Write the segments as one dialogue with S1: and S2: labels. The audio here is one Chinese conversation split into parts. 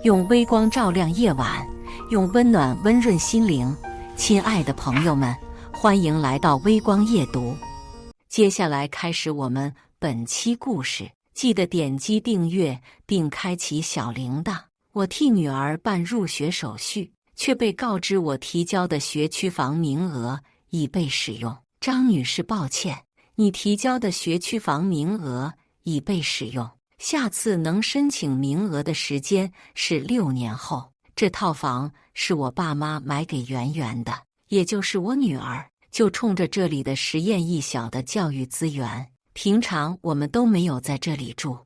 S1: 用微光照亮夜晚，用温暖温润心灵。亲爱的朋友们，欢迎来到微光夜读。接下来开始我们本期故事，记得点击订阅并开启小铃铛。我替女儿办入学手续，却被告知我提交的学区房名额已被使用。张女士，抱歉，你提交的学区房名额已被使用，下次能申请名额的时间是6年后。这套房是我爸妈买给圆圆的，也就是我女儿。就冲着这里的实验一小的教育资源，平常我们都没有在这里住，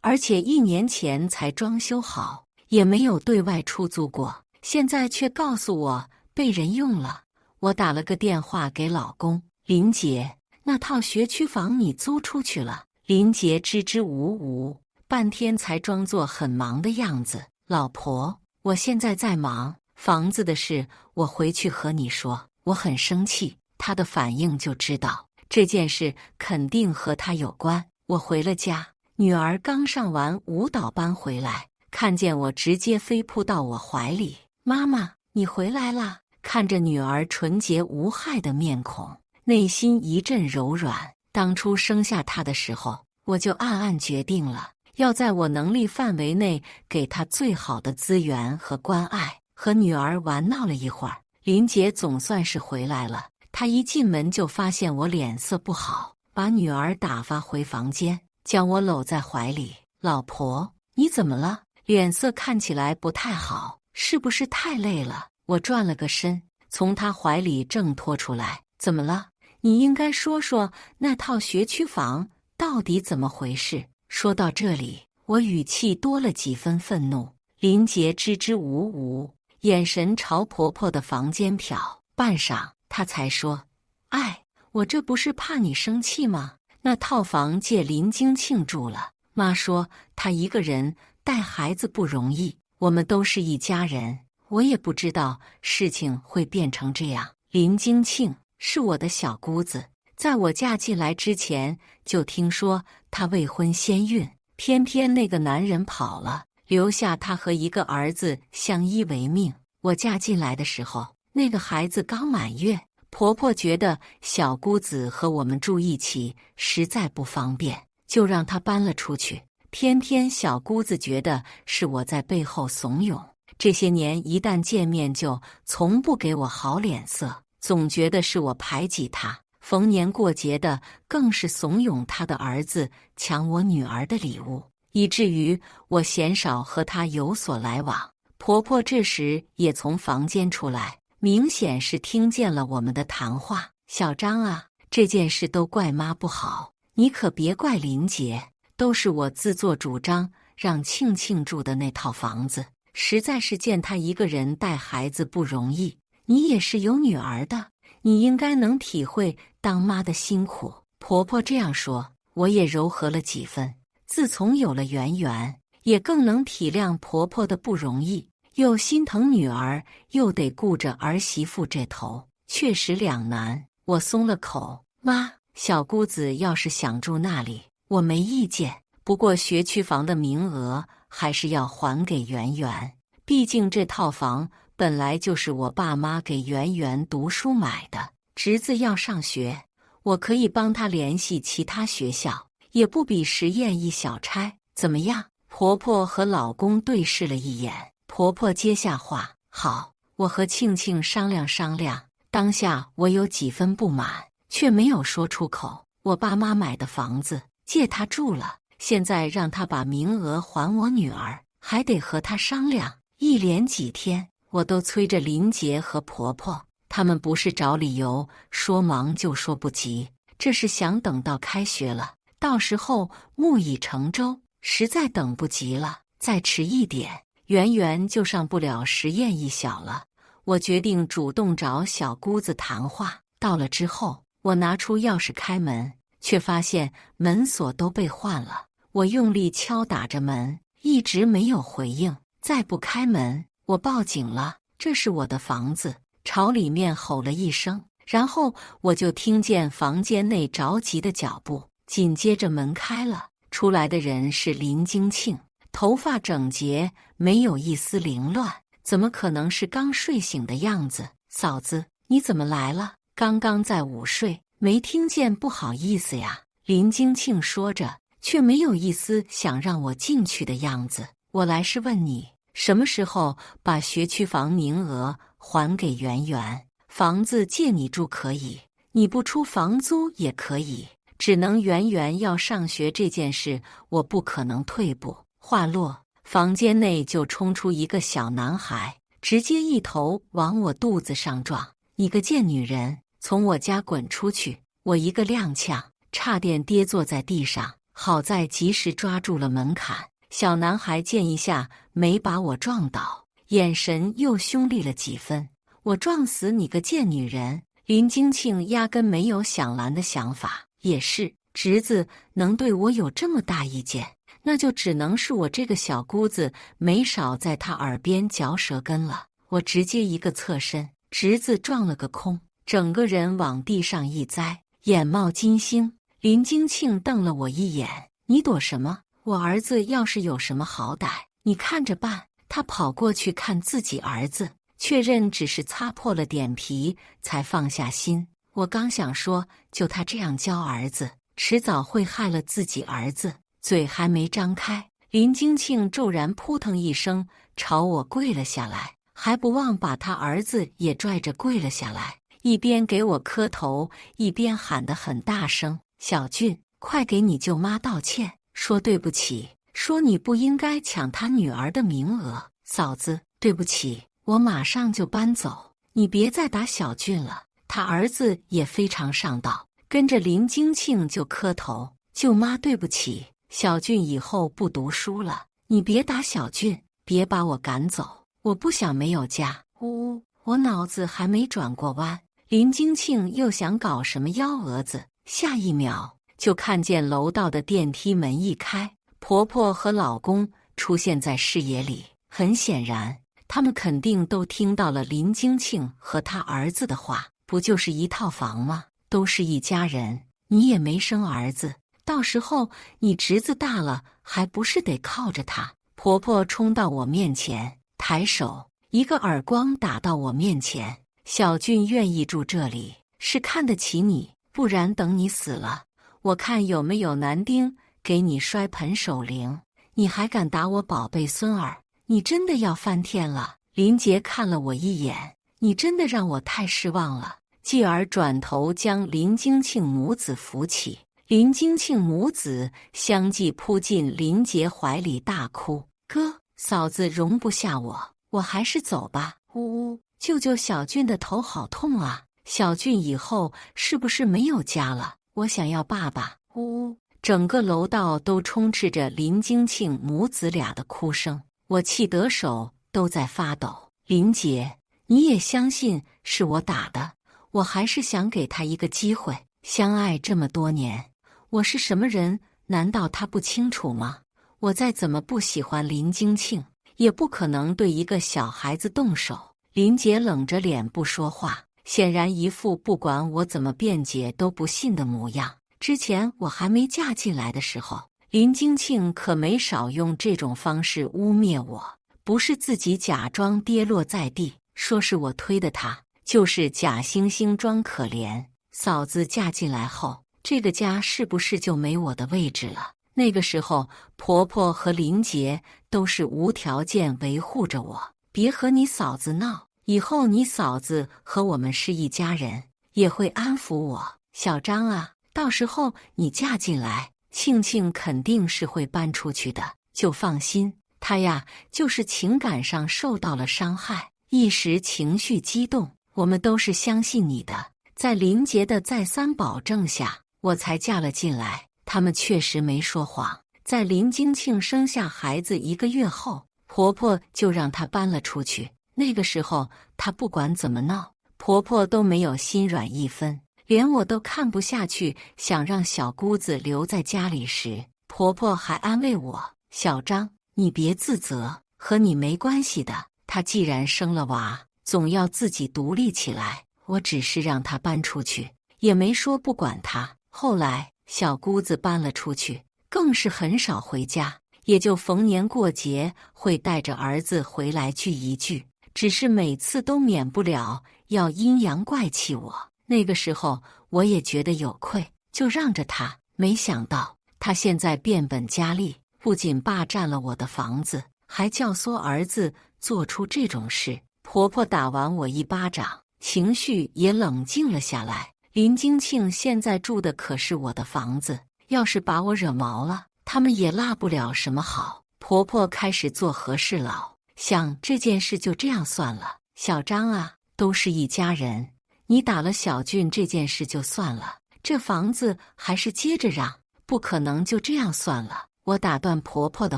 S1: 而且1年前才装修好，也没有对外出租过。现在却告诉我被人用了。我打了个电话给老公林杰，那套学区房你租出去了？林杰支支吾吾，半天才装作很忙的样子。老婆，我现在在忙房子的事，我回去和你说。我很生气，他的反应就知道这件事肯定和他有关。我回了家，女儿刚上完舞蹈班回来，看见我直接飞扑到我怀里。妈妈，你回来啦！看着女儿纯洁无害的面孔，内心一阵柔软。当初生下她的时候，我就暗暗决定了，要在我能力范围内给她最好的资源和关爱。和女儿玩闹了一会儿，林杰总算是回来了。他一进门就发现我脸色不好，把女儿打发回房间，将我搂在怀里。老婆，你怎么了？脸色看起来不太好，是不是太累了？我转了个身，从他怀里挣脱出来。怎么了？你应该说说那套学区房到底怎么回事。说到这里，我语气多了几分愤怒。林杰支支吾吾，眼神朝婆婆的房间瞟，半晌他才说：哎，我这不是怕你生气吗？那套房借林京庆住了，妈说她一个人带孩子不容易，我们都是一家人，我也不知道事情会变成这样。林京庆是我的小姑子，在我嫁进来之前就听说她未婚先孕，偏偏那个男人跑了，留下她和一个儿子相依为命。我嫁进来的时候，那个孩子刚满月，婆婆觉得小姑子和我们住一起实在不方便，就让她搬了出去。偏偏小姑子觉得是我在背后怂恿，这些年一旦见面就从不给我好脸色，总觉得是我排挤她。逢年过节的更是怂恿她的儿子抢我女儿的礼物，以至于我鲜少和她有所来往。婆婆这时也从房间出来，明显是听见了我们的谈话。小张啊，这件事都怪妈不好，你可别怪林杰，都是我自作主张让庆庆住的那套房子，实在是见他一个人带孩子不容易。你也是有女儿的，你应该能体会当妈的辛苦。婆婆这样说，我也柔和了几分。自从有了圆圆，也更能体谅婆婆的不容易，又心疼女儿，又得顾着儿媳妇这头，确实两难。我松了口，妈，小姑子要是想住那里，我没意见，不过学区房的名额还是要还给圆圆，毕竟这套房本来就是我爸妈给圆圆读书买的。侄子要上学，我可以帮他联系其他学校，也不比实验一小差。怎么样？婆婆和老公对视了一眼，婆婆接下话：好，我和庆庆商量商量。当下我有几分不满，却没有说出口。我爸妈买的房子借他住了，现在让他把名额还我女儿，还得和他商量。一连几天我都催着林杰和婆婆，他们不是找理由说忙就说不急，这是想等到开学了，到时候木已成舟，实在等不及了，再迟一点，圆圆就上不了实验一小了。我决定主动找小姑子谈话。到了之后，我拿出钥匙开门，却发现门锁都被换了。我用力敲打着门，一直没有回应。再不开门，我报警了。这是我的房子，朝里面吼了一声，然后我就听见房间内着急的脚步，紧接着门开了，出来的人是林京庆，头发整洁，没有一丝凌乱，怎么可能是刚睡醒的样子？嫂子，你怎么来了？刚刚在午睡，没听见，不好意思呀。林京庆说着，却没有一丝想让我进去的样子。我来是问你，什么时候把学区房名额还给圆圆？房子借你住可以，你不出房租也可以，只能圆圆要上学这件事，我不可能退步。话落，房间内就冲出一个小男孩，直接一头往我肚子上撞。你个贱女人，从我家滚出去！我一个踉跄，差点跌坐在地上，好在及时抓住了门槛。小男孩见一下没把我撞倒，眼神又凶厉了几分。我撞死你个贱女人！林京庆压根没有想拦的想法。也是，侄子能对我有这么大意见，那就只能是我这个小姑子没少在他耳边嚼舌根了。我直接一个侧身，侄子撞了个空，整个人往地上一栽，眼冒金星。林京庆瞪了我一眼：你躲什么？我儿子要是有什么好歹，你看着办。他跑过去看自己儿子，确认只是擦破了点皮，才放下心。我刚想说，就他这样教儿子，迟早会害了自己儿子，嘴还没张开，林京庆骤然扑腾一声朝我跪了下来，还不忘把他儿子也拽着跪了下来，一边给我磕头，一边喊得很大声：小俊，快给你舅妈道歉，说对不起，说你不应该抢他女儿的名额。嫂子，对不起，我马上就搬走，你别再打小俊了。他儿子也非常上道，跟着林京庆就磕头：舅妈对不起，小俊以后不读书了，你别打小俊，别把我赶走，我不想没有家。呜，我脑子还没转过弯，林京庆又想搞什么幺蛾子，下一秒就看见楼道的电梯门一开，婆婆和老公出现在视野里。很显然，他们肯定都听到了林京庆和他儿子的话，不就是一套房吗？都是一家人，你也没生儿子，到时候你侄子大了，还不是得靠着他？婆婆冲到我面前，抬手一个耳光打到我面前：小俊愿意住这里，是看得起你，不然等你死了，我看有没有男丁给你摔盆守灵。你还敢打我宝贝孙儿？你真的要翻天了！林杰看了我一眼，你真的让我太失望了。继而转头将林京庆母子扶起，林京庆母子相继扑进林杰怀里大哭：哥，嫂子容不下我，我还是走吧。呜呜，舅舅小俊的头好痛啊！小俊以后是不是没有家了？我想要爸爸。呜呜，整个楼道都充斥着林京庆母子俩的哭声。我气得手都在发抖。林杰，你也相信是我打的？我还是想给他一个机会。相爱这么多年，我是什么人，难道他不清楚吗？我再怎么不喜欢林京庆，也不可能对一个小孩子动手。林杰冷着脸不说话，显然一副不管我怎么辩解都不信的模样。之前我还没嫁进来的时候，林京庆可没少用这种方式污蔑我，不是自己假装跌落在地，说是我推的他，就是假惺惺装可怜。嫂子嫁进来后，这个家是不是就没我的位置了？那个时候，婆婆和林杰都是无条件维护着我，别和你嫂子闹，以后你嫂子和我们是一家人，也会安抚我。小张啊，到时候你嫁进来，庆庆肯定是会搬出去的，就放心。他呀，就是情感上受到了伤害，一时情绪激动，我们都是相信你的。在林杰的再三保证下，我才嫁了进来。他们确实没说谎。在林京庆生下孩子1个月后，婆婆就让她搬了出去。那个时候，她不管怎么闹，婆婆都没有心软一分。连我都看不下去，想让小姑子留在家里时，婆婆还安慰我：小张，你别自责，和你没关系的。她既然生了娃，总要自己独立起来。我只是让她搬出去，也没说不管她。后来小姑子搬了出去，更是很少回家，也就逢年过节会带着儿子回来聚一聚，只是每次都免不了要阴阳怪气我。那个时候我也觉得有愧，就让着他。没想到他现在变本加厉，不仅霸占了我的房子，还教唆儿子做出这种事。婆婆打完我一巴掌，情绪也冷静了下来。林金庆现在住的可是我的房子，要是把我惹毛了，他们也落不了什么好。婆婆开始做和事佬，想这件事就这样算了。小张啊，都是一家人，你打了小俊这件事就算了，这房子还是接着让，不可能就这样算了。我打断婆婆的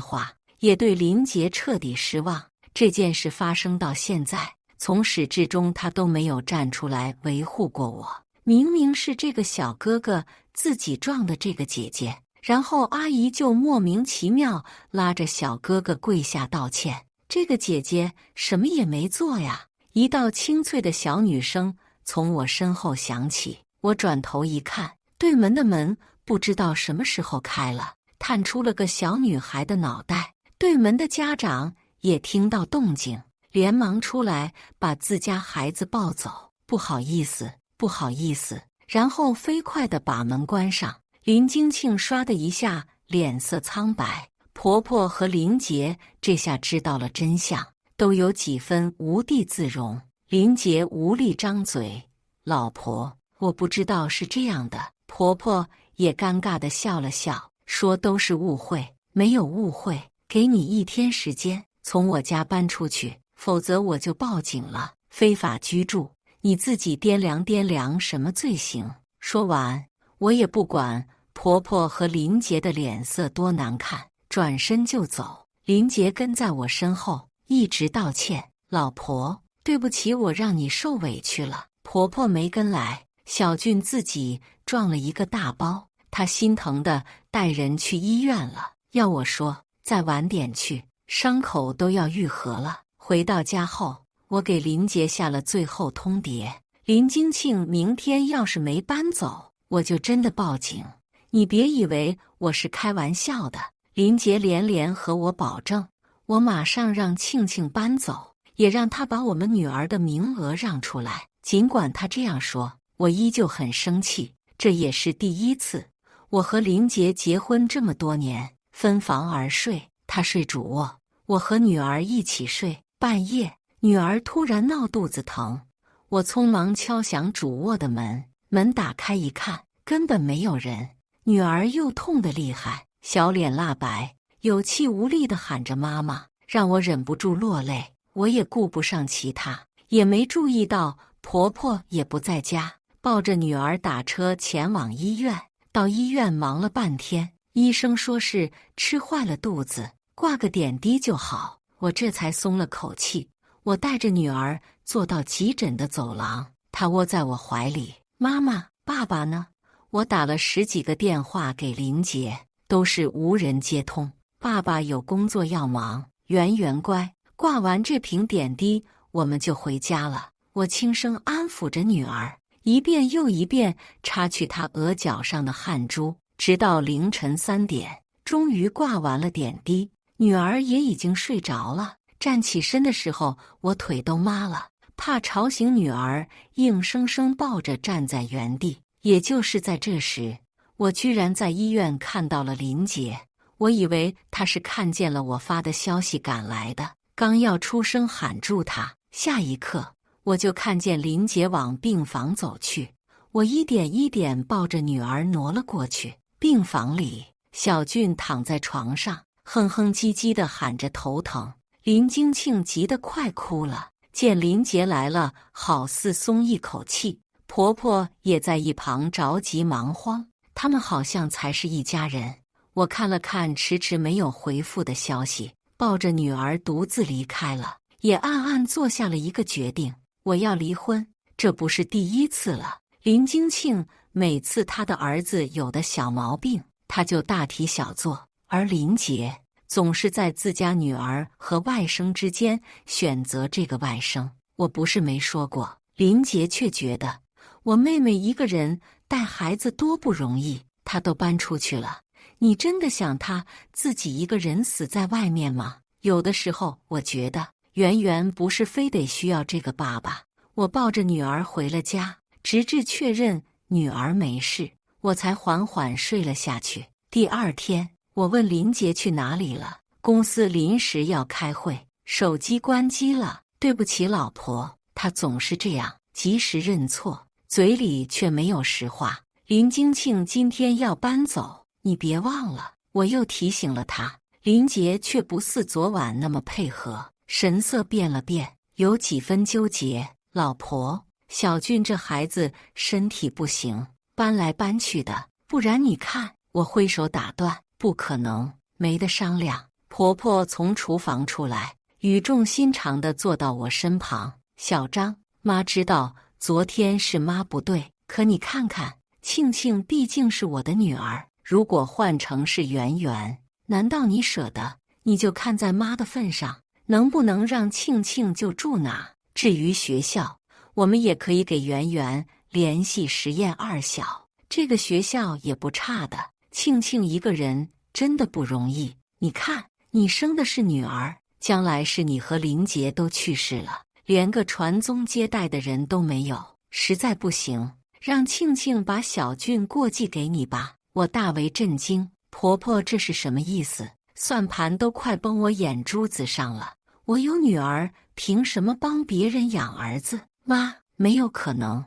S1: 话，也对林杰彻底失望。这件事发生到现在，从始至终他都没有站出来维护过我。明明是这个小哥哥自己撞的这个姐姐，然后阿姨就莫名其妙拉着小哥哥跪下道歉。这个姐姐什么也没做呀！一道清脆的小女声从我身后响起，我转头一看，对门的门不知道什么时候开了，探出了个小女孩的脑袋。对门的家长也听到动静，连忙出来把自家孩子抱走。不好意思，不好意思，然后飞快地把门关上。林金庆唰的一下脸色苍白，婆婆和林杰这下知道了真相，都有几分无地自容。林杰无力张嘴：“老婆，我不知道是这样的。”婆婆也尴尬地笑了笑，说：“都是误会，没有误会，给你1天时间，从我家搬出去，否则我就报警了。非法居住，你自己掂量掂量什么罪行。”说完，我也不管婆婆和林杰的脸色多难看，转身就走。林杰跟在我身后，一直道歉：“老婆，对不起，我让你受委屈了。”婆婆没跟来，小俊自己撞了一个大包，他心疼的带人去医院了，要我说再晚点去，伤口都要愈合了。回到家后，我给林杰下了最后通牒：林金庆明天要是没搬走，我就真的报警。你别以为我是开玩笑的。林杰连连和我保证，我马上让庆庆搬走，也让他把我们女儿的名额让出来。尽管他这样说，我依旧很生气。这也是第一次，我和林杰结婚这么多年，分房而睡，他睡主卧，我和女儿一起睡。半夜，女儿突然闹肚子疼，我匆忙敲响主卧的门，门打开一看，根本没有人。女儿又痛得厉害，小脸蜡白，有气无力地喊着妈妈，让我忍不住落泪。我也顾不上其他，也没注意到婆婆也不在家，抱着女儿打车前往医院。到医院忙了半天，医生说是吃坏了肚子，挂个点滴就好，我这才松了口气。我带着女儿坐到急诊的走廊，她窝在我怀里：“妈妈，爸爸呢？”我打了10几个电话给林杰，都是无人接通。爸爸有工作要忙，圆圆乖，挂完这瓶点滴，我们就回家了。我轻声安抚着女儿，一遍又一遍擦去她额角上的汗珠，直到凌晨3点，终于挂完了点滴。女儿也已经睡着了，站起身的时候，我腿都麻了，怕吵醒女儿，硬生生抱着站在原地。也就是在这时，我居然在医院看到了林杰。我以为他是看见了我发的消息赶来的，刚要出声喊住他，下一刻我就看见林杰往病房走去。我一点一点抱着女儿挪了过去。病房里，小俊躺在床上，哼哼唧唧地喊着头疼。林金庆急得快哭了，见林杰来了，好似松一口气。婆婆也在一旁着急忙慌，他们好像才是一家人。我看了看迟迟没有回复的消息，抱着女儿独自离开了，也暗暗做下了一个决定：我要离婚。这不是第一次了。林金庆每次他的儿子有的小毛病，他就大题小做，而林杰总是在自家女儿和外甥之间选择这个外甥。我不是没说过，林杰却觉得我妹妹一个人带孩子多不容易，她都搬出去了，你真的想她自己一个人死在外面吗？有的时候我觉得圆圆不是非得需要这个爸爸。我抱着女儿回了家，直至确认女儿没事，我才缓缓睡了下去。第二天，我问林杰去哪里了，公司临时要开会，手机关机了。对不起，老婆。他总是这样，及时认错，嘴里却没有实话。林京庆今天要搬走，你别忘了。我又提醒了他，林杰却不似昨晚那么配合，神色变了变，有几分纠结。老婆，小俊这孩子身体不行，搬来搬去的，不然你看。我挥手打断，不可能，没得商量。婆婆从厨房出来，语重心长地坐到我身旁。小张，妈知道昨天是妈不对，可你看看，庆庆毕竟是我的女儿，如果换成是圆圆，难道你舍得？你就看在妈的份上，能不能让庆庆就住哪？至于学校，我们也可以给圆圆联系实验二小，这个学校也不差的。庆庆一个人真的不容易，你看，你生的是女儿，将来是你和林杰都去世了，连个传宗接代的人都没有，实在不行，让庆庆把小俊过继给你吧。我大为震惊，婆婆这是什么意思？算盘都快崩我眼珠子上了。我有女儿，凭什么帮别人养儿子？妈，没有可能。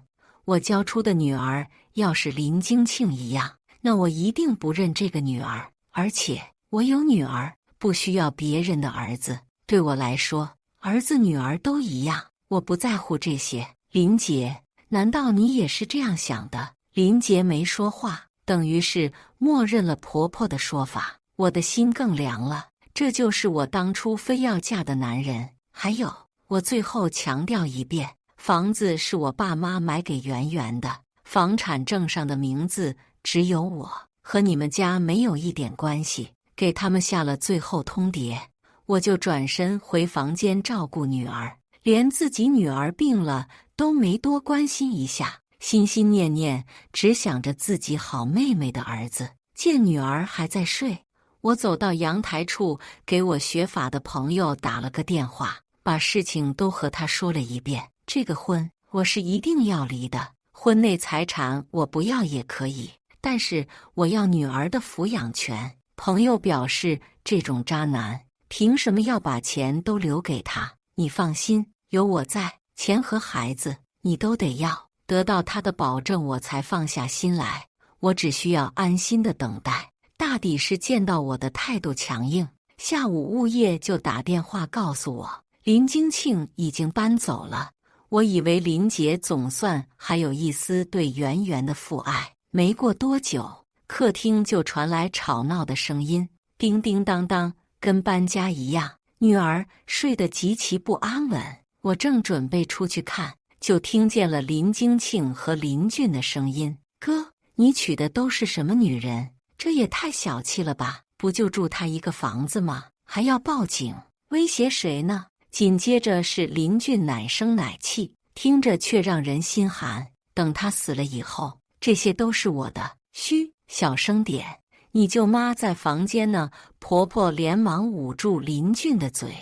S1: 我教出的女儿要是林京庆一样，那我一定不认这个女儿。而且我有女儿，不需要别人的儿子。对我来说，儿子女儿都一样，我不在乎这些。林杰，难道你也是这样想的？林杰没说话，等于是默认了婆婆的说法。我的心更凉了，这就是我当初非要嫁的男人。还有，我最后强调一遍，房子是我爸妈买给圆圆的，房产证上的名字只有我，和你们家没有一点关系。给他们下了最后通牒，我就转身回房间照顾女儿，连自己女儿病了都没多关心一下，心心念念只想着自己好妹妹的儿子。见女儿还在睡，我走到阳台处，给我学法的朋友打了个电话，把事情都和他说了一遍。这个婚我是一定要离的，婚内财产我不要也可以，但是我要女儿的抚养权。朋友表示，这种渣男凭什么要把钱都留给他？你放心，有我在，钱和孩子你都得要，得到他的保证我才放下心来。我只需要安心的等待。大抵是见到我的态度强硬，下午物业就打电话告诉我，林京庆已经搬走了。我以为林杰总算还有一丝对圆圆的父爱，没过多久，客厅就传来吵闹的声音，叮叮当当，跟搬家一样。女儿睡得极其不安稳，我正准备出去看，就听见了林京庆和林俊的声音：“哥，你娶的都是什么女人？这也太小气了吧！不就住他一个房子吗？还要报警，威胁谁呢？”紧接着是林俊奶声奶气，听着却让人心寒。等他死了以后，这些都是我的。嘘，小声点，你舅妈在房间呢。婆婆连忙捂住林俊的嘴。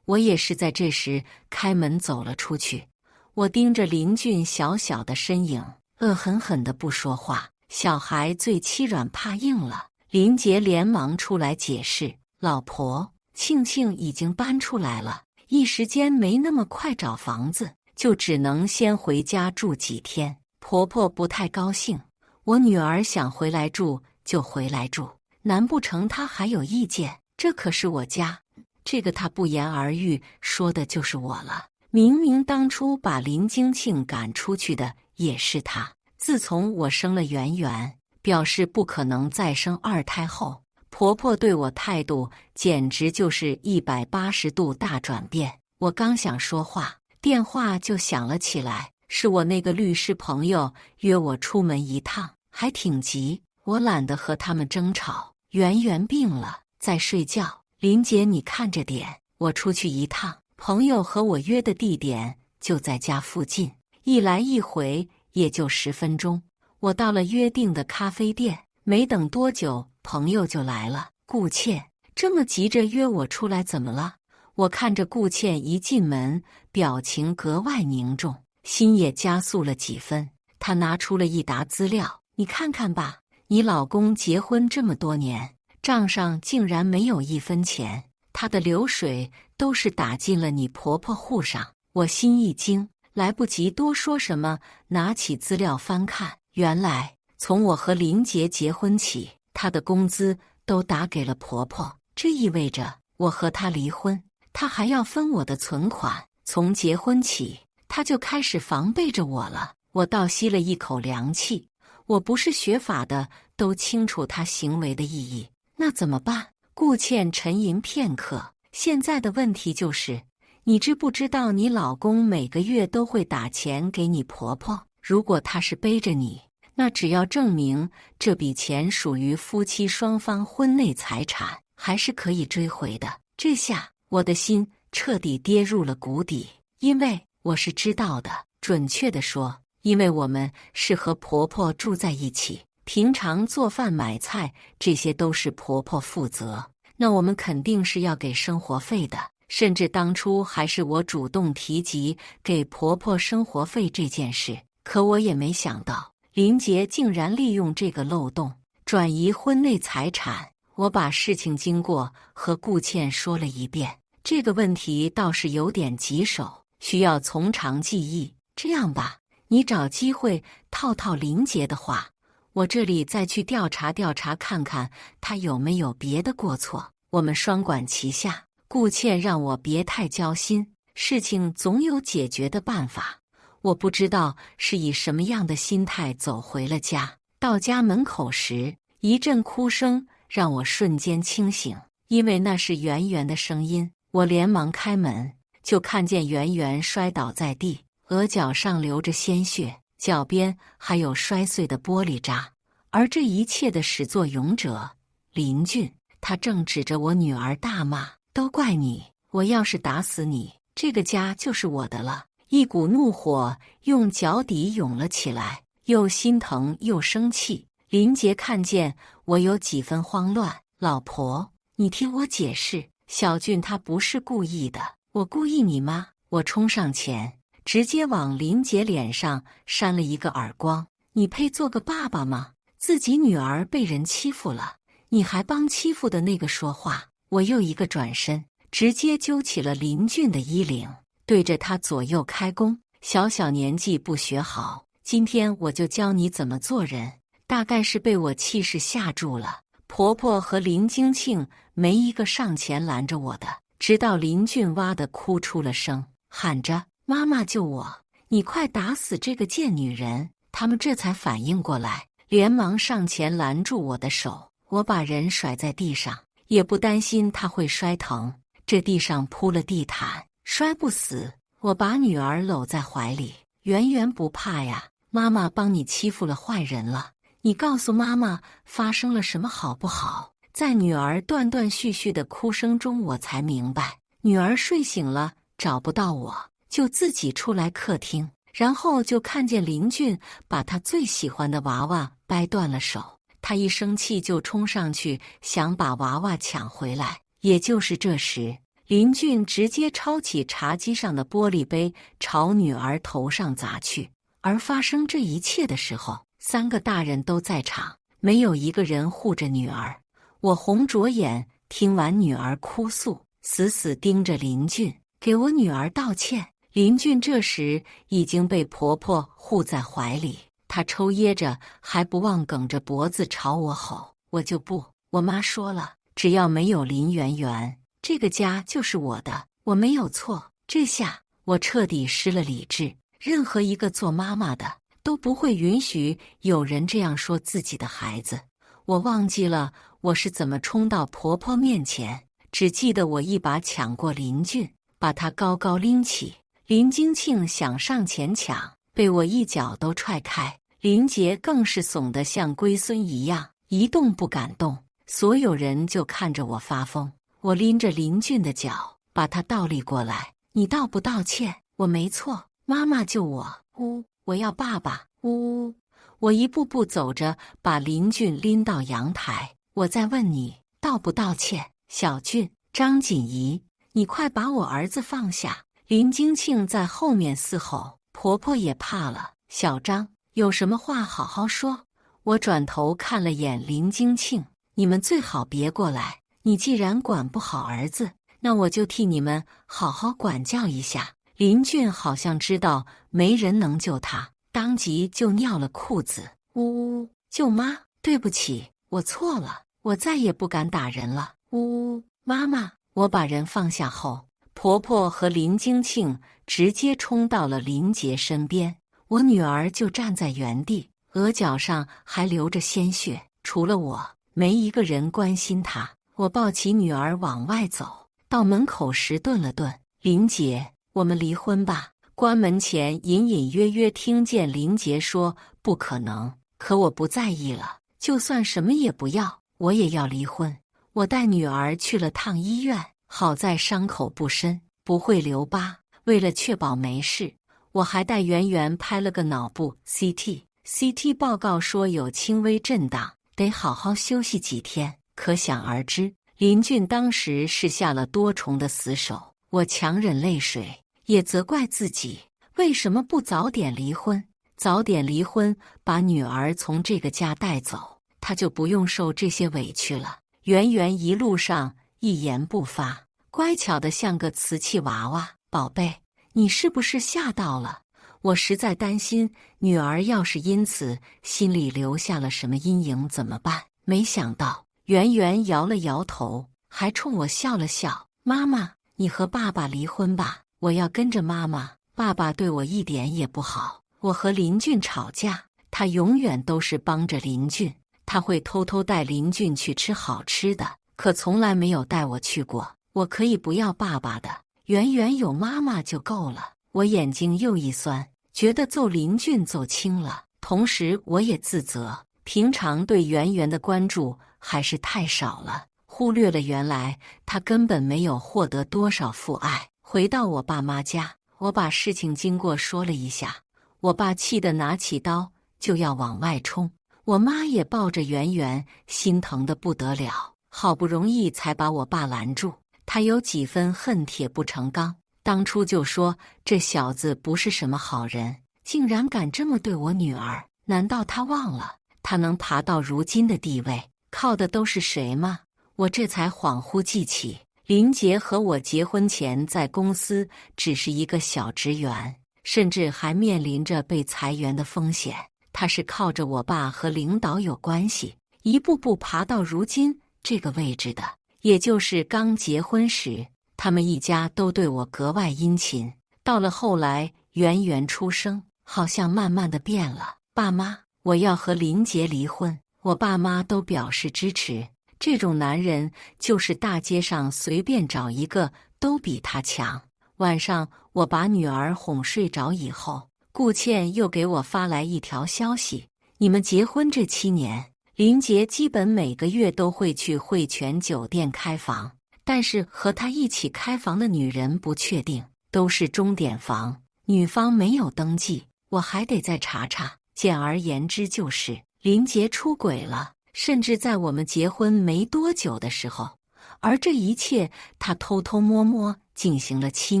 S1: 我也是在这时开门走了出去。我盯着林俊小小的身影，恶狠狠地不说话。小孩最欺软怕硬了。林杰连忙出来解释：“老婆，庆庆已经搬出来了，一时间没那么快找房子，就只能先回家住几天。”婆婆不太高兴。我女儿想回来住就回来住，难不成她还有意见？这可是我家。这个她不言而喻，说的就是我了。明明当初把林京庆赶出去的也是她。自从我生了圆圆，表示不可能再生二胎后，婆婆对我态度简直就是180度大转变。我刚想说话，电话就响了起来，是我那个律师朋友约我出门一趟，还挺急。我懒得和他们争吵。圆圆病了，在睡觉。林姐，你看着点，我出去一趟。朋友和我约的地点就在家附近，一来一回也就10分钟。我到了约定的咖啡店，没等多久，朋友就来了。顾倩这么急着约我出来，怎么了？我看着顾倩一进门，表情格外凝重，心也加速了几分。她拿出了一沓资料，你看看吧，你老公结婚这么多年，账上竟然没有1分钱，他的流水都是打进了你婆婆户上。我心一惊，来不及多说什么，拿起资料翻看，原来从我和林杰结婚起，她的工资都打给了婆婆，这意味着我和她离婚，她还要分我的存款。从结婚起，她就开始防备着我了。我倒吸了一口凉气，我不是学法的，都清楚她行为的意义。那怎么办？顾倩沉吟片刻，现在的问题就是，你知不知道你老公每个月都会打钱给你婆婆？如果他是背着你，那只要证明这笔钱属于夫妻双方婚内财产，还是可以追回的。这下我的心彻底跌入了谷底，因为我是知道的，准确地说，因为我们是和婆婆住在一起，平常做饭买菜这些都是婆婆负责，那我们肯定是要给生活费的。甚至当初还是我主动提及给婆婆生活费这件事，可我也没想到林杰竟然利用这个漏洞转移婚内财产。我把事情经过和顾倩说了一遍，这个问题倒是有点棘手，需要从长计议。这样吧，你找机会套套林杰的话，我这里再去调查调查，看看他有没有别的过错，我们双管齐下。顾倩让我别太焦心，事情总有解决的办法。我不知道是以什么样的心态走回了家。到家门口时，一阵哭声让我瞬间清醒，因为那是圆圆的声音。我连忙开门，就看见圆圆摔倒在地，额角上流着鲜血，脚边还有摔碎的玻璃渣。而这一切的始作俑者林俊，他正指着我女儿大骂，都怪你！我要是打死你，这个家就是我的了。一股怒火用脚底涌了起来，又心疼又生气。林杰看见我有几分慌乱，老婆，你听我解释，小俊他不是故意的。我故意你吗？我冲上前，直接往林杰脸上扇了一个耳光。你配做个爸爸吗？自己女儿被人欺负了，你还帮欺负的那个说话。我又一个转身，直接揪起了林俊的衣领，对着他左右开弓。小小年纪不学好，今天我就教你怎么做人。大概是被我气势吓住了，婆婆和林京庆没一个上前拦着我的，直到林俊哇的哭出了声，喊着妈妈救我，你快打死这个贱女人。他们这才反应过来，连忙上前拦住我的手。我把人甩在地上，也不担心他会摔疼，这地上铺了地毯，摔不死。我把女儿搂在怀里，圆圆不怕呀，妈妈帮你欺负了坏人了，你告诉妈妈发生了什么好不好？在女儿断断续续的哭声中，我才明白，女儿睡醒了，找不到我，就自己出来客厅，然后就看见林俊把他最喜欢的娃娃掰断了手。他一生气就冲上去想把娃娃抢回来，也就是这时，林俊直接抄起茶几上的玻璃杯朝女儿头上砸去。而发生这一切的时候，3个大人都在场，没有一个人护着女儿。我红着眼听完女儿哭诉，死死盯着林俊，给我女儿道歉。林俊这时已经被婆婆护在怀里，他抽噎着，还不忘梗着脖子朝我吼：我就不，我妈说了，只要没有林媛媛，这个家就是我的，我没有错。这下我彻底失了理智，任何一个做妈妈的都不会允许有人这样说自己的孩子。我忘记了我是怎么冲到婆婆面前，只记得我一把抢过林俊，把他高高拎起。林京庆想上前抢，被我一脚都踹开。林杰更是怂得像龟孙一样，一动不敢动。所有人就看着我发疯。我拎着林俊的脚，把他倒立过来。你道不道歉？我没错，妈妈救我。呜，我要爸爸。呜，我一步步走着，把林俊拎到阳台。我再问你，道不道歉？小俊、张锦怡，你快把我儿子放下！林金庆在后面嘶吼，婆婆也怕了。小张，有什么话好好说。我转头看了眼林金庆，你们最好别过来。你既然管不好儿子，那我就替你们好好管教一下。林俊好像知道没人能救他，当即就尿了裤子。呜呜，舅妈，对不起，我错了，我再也不敢打人了。呜呜，妈妈。我把人放下后，婆婆和林金庆直接冲到了林杰身边，我女儿就站在原地，额角上还流着鲜血，除了我，没一个人关心她。我抱起女儿往外走，到门口时顿了顿，林杰，我们离婚吧。关门前隐隐约约听见林杰说不可能，可我不在意了，就算什么也不要，我也要离婚。我带女儿去了趟医院，好在伤口不深，不会留疤。为了确保没事，我还带圆圆拍了个脑部 CT 报告说有轻微震荡，得好好休息几天。可想而知，林俊当时是下了多重的死手。我强忍泪水，也责怪自己为什么不早点离婚。早点离婚，把女儿从这个家带走，她就不用受这些委屈了。圆圆一路上一言不发，乖巧的像个瓷器娃娃。宝贝，你是不是吓到了？我实在担心女儿要是因此心里留下了什么阴影怎么办？没想到圆圆摇了摇头，还冲我笑了笑。妈妈，你和爸爸离婚吧，我要跟着妈妈。爸爸对我一点也不好。我和林俊吵架，他永远都是帮着林俊。他会偷偷带林俊去吃好吃的，可从来没有带我去过。我可以不要爸爸的，圆圆有妈妈就够了。我眼睛又一酸，觉得揍林俊揍轻了，同时我也自责，平常对圆圆的关注还是太少了，忽略了原来他根本没有获得多少父爱。回到我爸妈家，我把事情经过说了一下，我爸气得拿起刀就要往外冲。我妈也抱着圆圆，心疼得不得了，好不容易才把我爸拦住。他有几分恨铁不成钢，当初就说这小子不是什么好人，竟然敢这么对我女儿。难道他忘了他能爬到如今的地位，靠的都是谁吗？我这才恍惚记起，林杰和我结婚前在公司只是一个小职员，甚至还面临着被裁员的风险。他是靠着我爸和领导有关系，一步步爬到如今这个位置的。也就是刚结婚时，他们一家都对我格外殷勤。到了后来，圆圆出生，好像慢慢的变了。爸妈，我要和林杰离婚。我爸妈都表示支持。这种男人就是大街上随便找一个都比他强。晚上我把女儿哄睡着以后，顾倩又给我发来一条消息：你们结婚这7年，林杰基本每个月都会去汇泉酒店开房，但是和他一起开房的女人不确定，都是钟点房，女方没有登记，我还得再查查。简而言之，就是林杰出轨了，甚至在我们结婚没多久的时候，而这一切他偷偷摸摸进行了7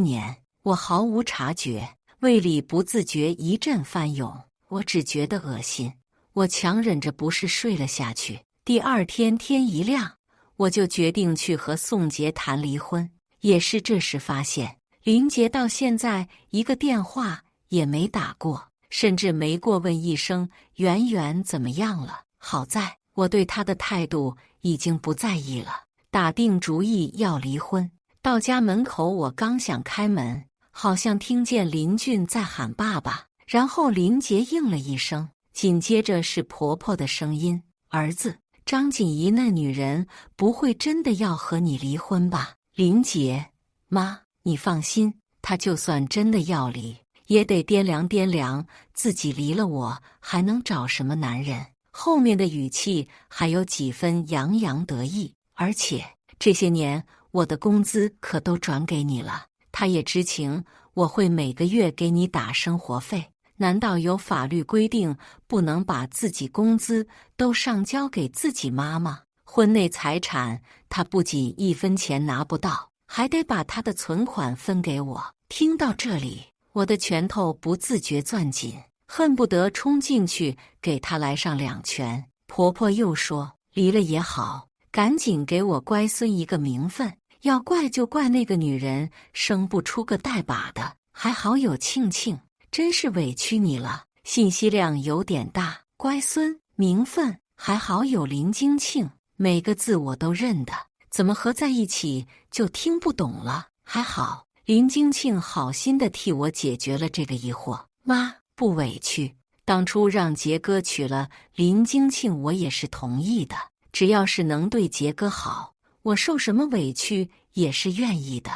S1: 年，我毫无察觉。胃里不自觉一阵翻涌，我只觉得恶心。我强忍着不适睡了下去。第二天天一亮，我就决定去和宋杰谈离婚。也是这时发现，林杰到现在一个电话也没打过，甚至没过问一声圆圆怎么样了。好在我对他的态度已经不在意了，打定主意要离婚。到家门口，我刚想开门，好像听见林俊在喊爸爸，然后林杰应了一声，紧接着是婆婆的声音：儿子，张锦怡那女人不会真的要和你离婚吧？林杰，妈，你放心，她就算真的要离，也得掂量掂量，自己离了我还能找什么男人？后面的语气还有几分洋洋得意，而且这些年我的工资可都转给你了。他也知情，我会每个月给你打生活费。难道有法律规定不能把自己工资都上交给自己妈吗？婚内财产她不仅1分钱拿不到，还得把她的存款分给我。听到这里，我的拳头不自觉攥紧，恨不得冲进去给她来上2拳。婆婆又说，离了也好，赶紧给我乖孙一个名分，要怪就怪那个女人生不出个带把的。还好有庆庆，真是委屈你了，信息量有点大。乖孙、名分，还好有林金庆，每个字我都认得，怎么合在一起就听不懂了？还好林金庆好心的替我解决了这个疑惑。妈，不委屈，当初让杰哥娶了林金庆，我也是同意的，只要是能对杰哥好，我受什么委屈也是愿意的。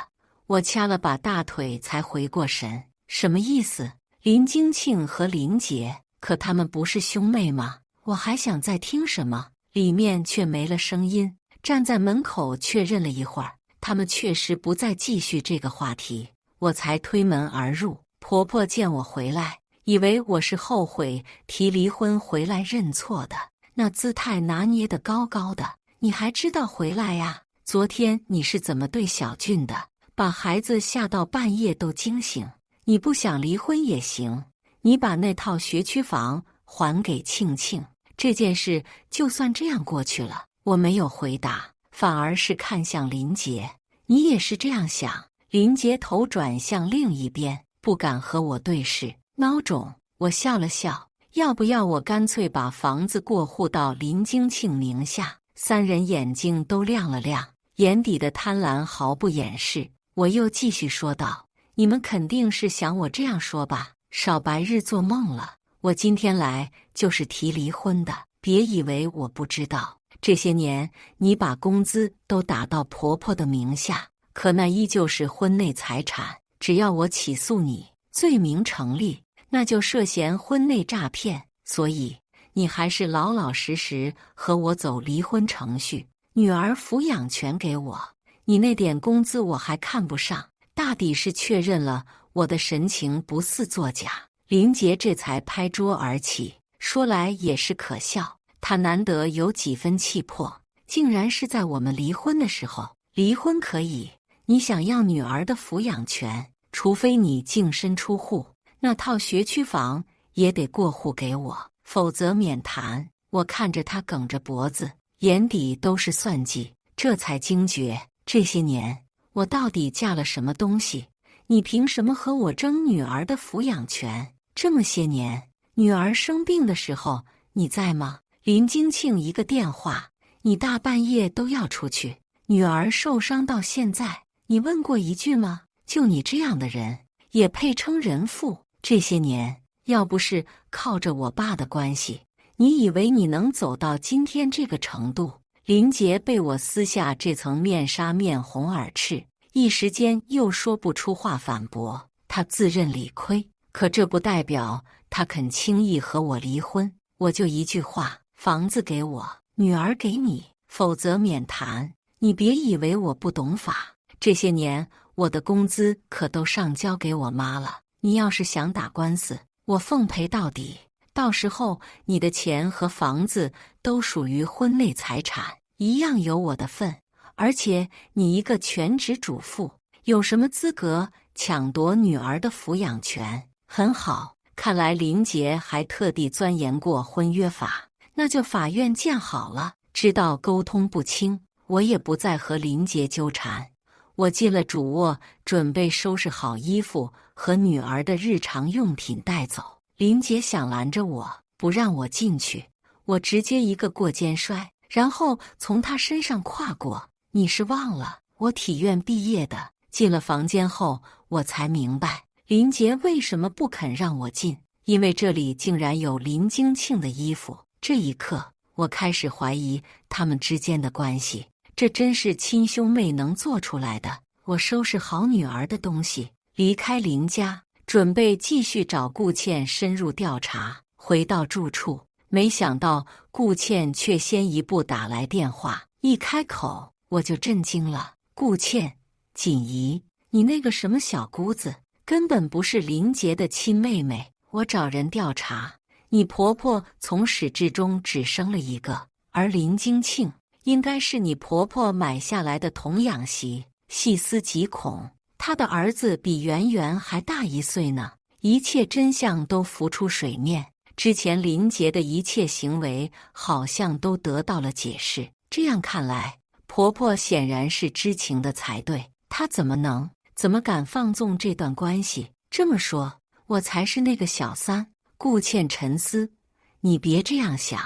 S1: 我掐了把大腿才回过神，什么意思？林金庆和林杰，可他们不是兄妹吗？我还想再听什么，里面却没了声音。站在门口确认了一会儿，他们确实不再继续这个话题，我才推门而入。婆婆见我回来，以为我是后悔提离婚回来认错的，那姿态拿捏得高高的。你还知道回来呀？昨天你是怎么对小俊的？把孩子吓到半夜都惊醒。你不想离婚也行，你把那套学区房还给庆庆，这件事就算这样过去了。我没有回答，反而是看向林杰。你也是这样想？林杰头转向另一边，不敢和我对视。孬种，我笑了笑，要不要我干脆把房子过户到林金庆名下？3人眼睛都亮了亮，眼底的贪婪毫不掩饰。我又继续说道，你们肯定是想我这样说吧，少白日做梦了。我今天来就是提离婚的，别以为我不知道。这些年你把工资都打到婆婆的名下，可那依旧是婚内财产，只要我起诉你，罪名成立，那就涉嫌婚内诈骗。所以你还是老老实实和我走离婚程序，女儿抚养权给我，你那点工资我还看不上。大抵是确认了我的神情不似作假，林杰这才拍桌而起。说来也是可笑，他难得有几分气魄，竟然是在我们离婚的时候。离婚可以，你想要女儿的抚养权，除非你净身出户，那套学区房也得过户给我，否则免谈。我看着他梗着脖子，眼底都是算计，这才惊觉，这些年我到底嫁了什么东西？你凭什么和我争女儿的抚养权？这么些年，女儿生病的时候你在吗？林金庆一个电话，你大半夜都要出去。女儿受伤到现在，你问过一句吗？就你这样的人，也配称人妇？这些年，要不是靠着我爸的关系，你以为你能走到今天这个程度？林杰被我撕下这层面纱，面红耳赤，一时间又说不出话反驳。他自认理亏，可这不代表他肯轻易和我离婚。我就一句话，房子给我，女儿给你，否则免谈。你别以为我不懂法，这些年我的工资可都上交给我妈了。你要是想打官司，我奉陪到底。到时候你的钱和房子都属于婚内财产，一样有我的份。而且你一个全职主妇，有什么资格抢夺女儿的抚养权？很好，看来林杰还特地钻研过婚约法，那就法院见好了。知道沟通不清，我也不再和林杰纠缠。我进了主卧，准备收拾好衣服和女儿的日常用品带走。林杰想拦着我，不让我进去，我直接一个过肩摔，然后从他身上跨过。你是忘了我体院毕业的？进了房间后，我才明白林杰为什么不肯让我进，因为这里竟然有林金庆的衣服。这一刻，我开始怀疑他们之间的关系，这真是亲兄妹能做出来的。我收拾好女儿的东西，离开林家，准备继续找顾倩深入调查。回到住处，没想到顾倩却先一步打来电话，一开口我就震惊了。顾倩，锦怡，你那个什么小姑子根本不是林杰的亲妹妹，我找人调查，你婆婆从始至终只生了一个，而林金庆应该是你婆婆买下来的童养媳。细思极恐，她的儿子比圆圆还大1岁呢。一切真相都浮出水面，之前林杰的一切行为好像都得到了解释。这样看来，婆婆显然是知情的才对，她怎么敢放纵这段关系？这么说，我才是那个小三。顾倩沉思，你别这样想，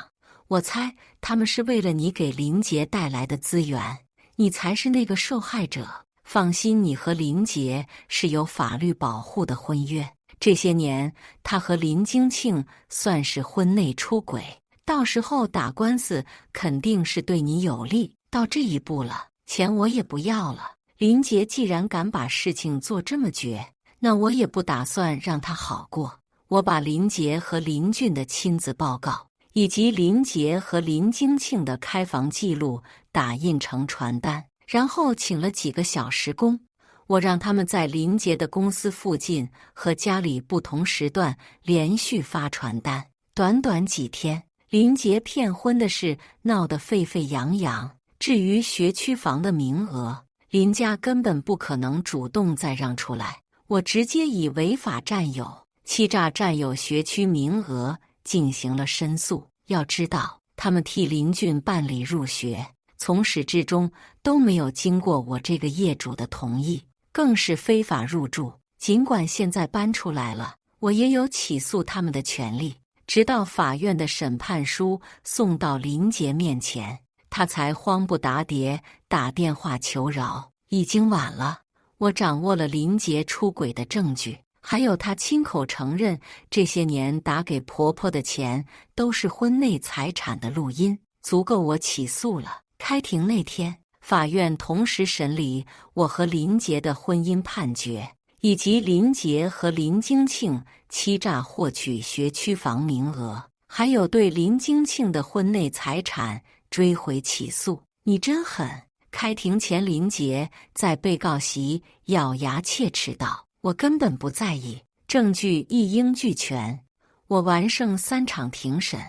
S1: 我猜他们是为了你给林杰带来的资源，你才是那个受害者。放心，你和林杰是有法律保护的婚约。这些年，他和林京庆算是婚内出轨，到时候打官司肯定是对你有利。到这一步了，钱我也不要了。林杰既然敢把事情做这么绝，那我也不打算让他好过。我把林杰和林俊的亲子报告，以及林杰和林京庆的开房记录打印成传单，然后请了几个小时工。我让他们在林杰的公司附近和家里不同时段连续发传单。短短几天，林杰骗婚的事闹得沸沸扬扬。至于学区房的名额，林家根本不可能主动再让出来，我直接以违法占有、欺诈占有学区名额进行了申诉。要知道，他们替林俊办理入学，从始至终都没有经过我这个业主的同意，更是非法入住。尽管现在搬出来了，我也有起诉他们的权利。直到法院的审判书送到林杰面前，他才慌不答迭打电话求饶。已经晚了，我掌握了林杰出轨的证据，还有他亲口承认这些年打给婆婆的钱都是婚内财产的录音，足够我起诉了。开庭那天，法院同时审理我和林杰的婚姻判决，以及林杰和林京庆欺诈获取学区房名额，还有对林京庆的婚内财产追回起诉。你真狠！开庭前，林杰在被告席咬牙切齿道：“我根本不在意，证据一应俱全。我完胜3场庭审，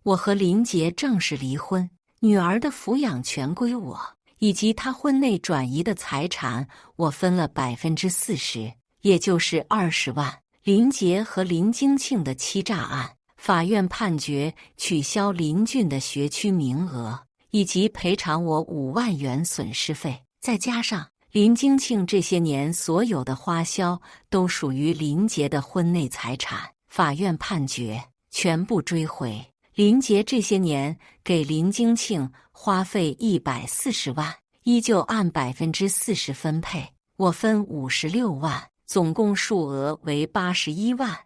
S1: 我和林杰正式离婚，女儿的抚养权归我，以及他婚内转移的财产，我分了40%，也就是20万。林杰和林京庆的欺诈案，法院判决取消林俊的学区名额，以及赔偿我5万元损失费，再加上林京庆这些年所有的花销都属于林杰的婚内财产，法院判决全部追回。林杰这些年给林京庆花费140万，依旧按40%分配，我分56万，总共数额为81万。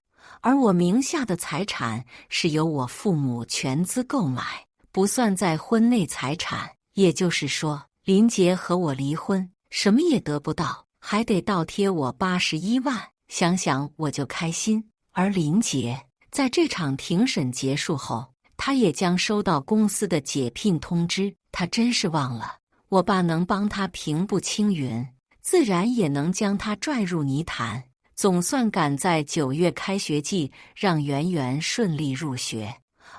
S1: 而我名下的财产是由我父母全资购买，不算在婚内财产。也就是说，林杰和我离婚，什么也得不到，还得倒贴我81万，想想我就开心。而林杰在这场庭审结束后，他也将收到公司的解聘通知。他真是忘了，我爸能帮他平步青云，自然也能将他拽入泥潭。总算赶在9月开学季让圆圆顺利入学，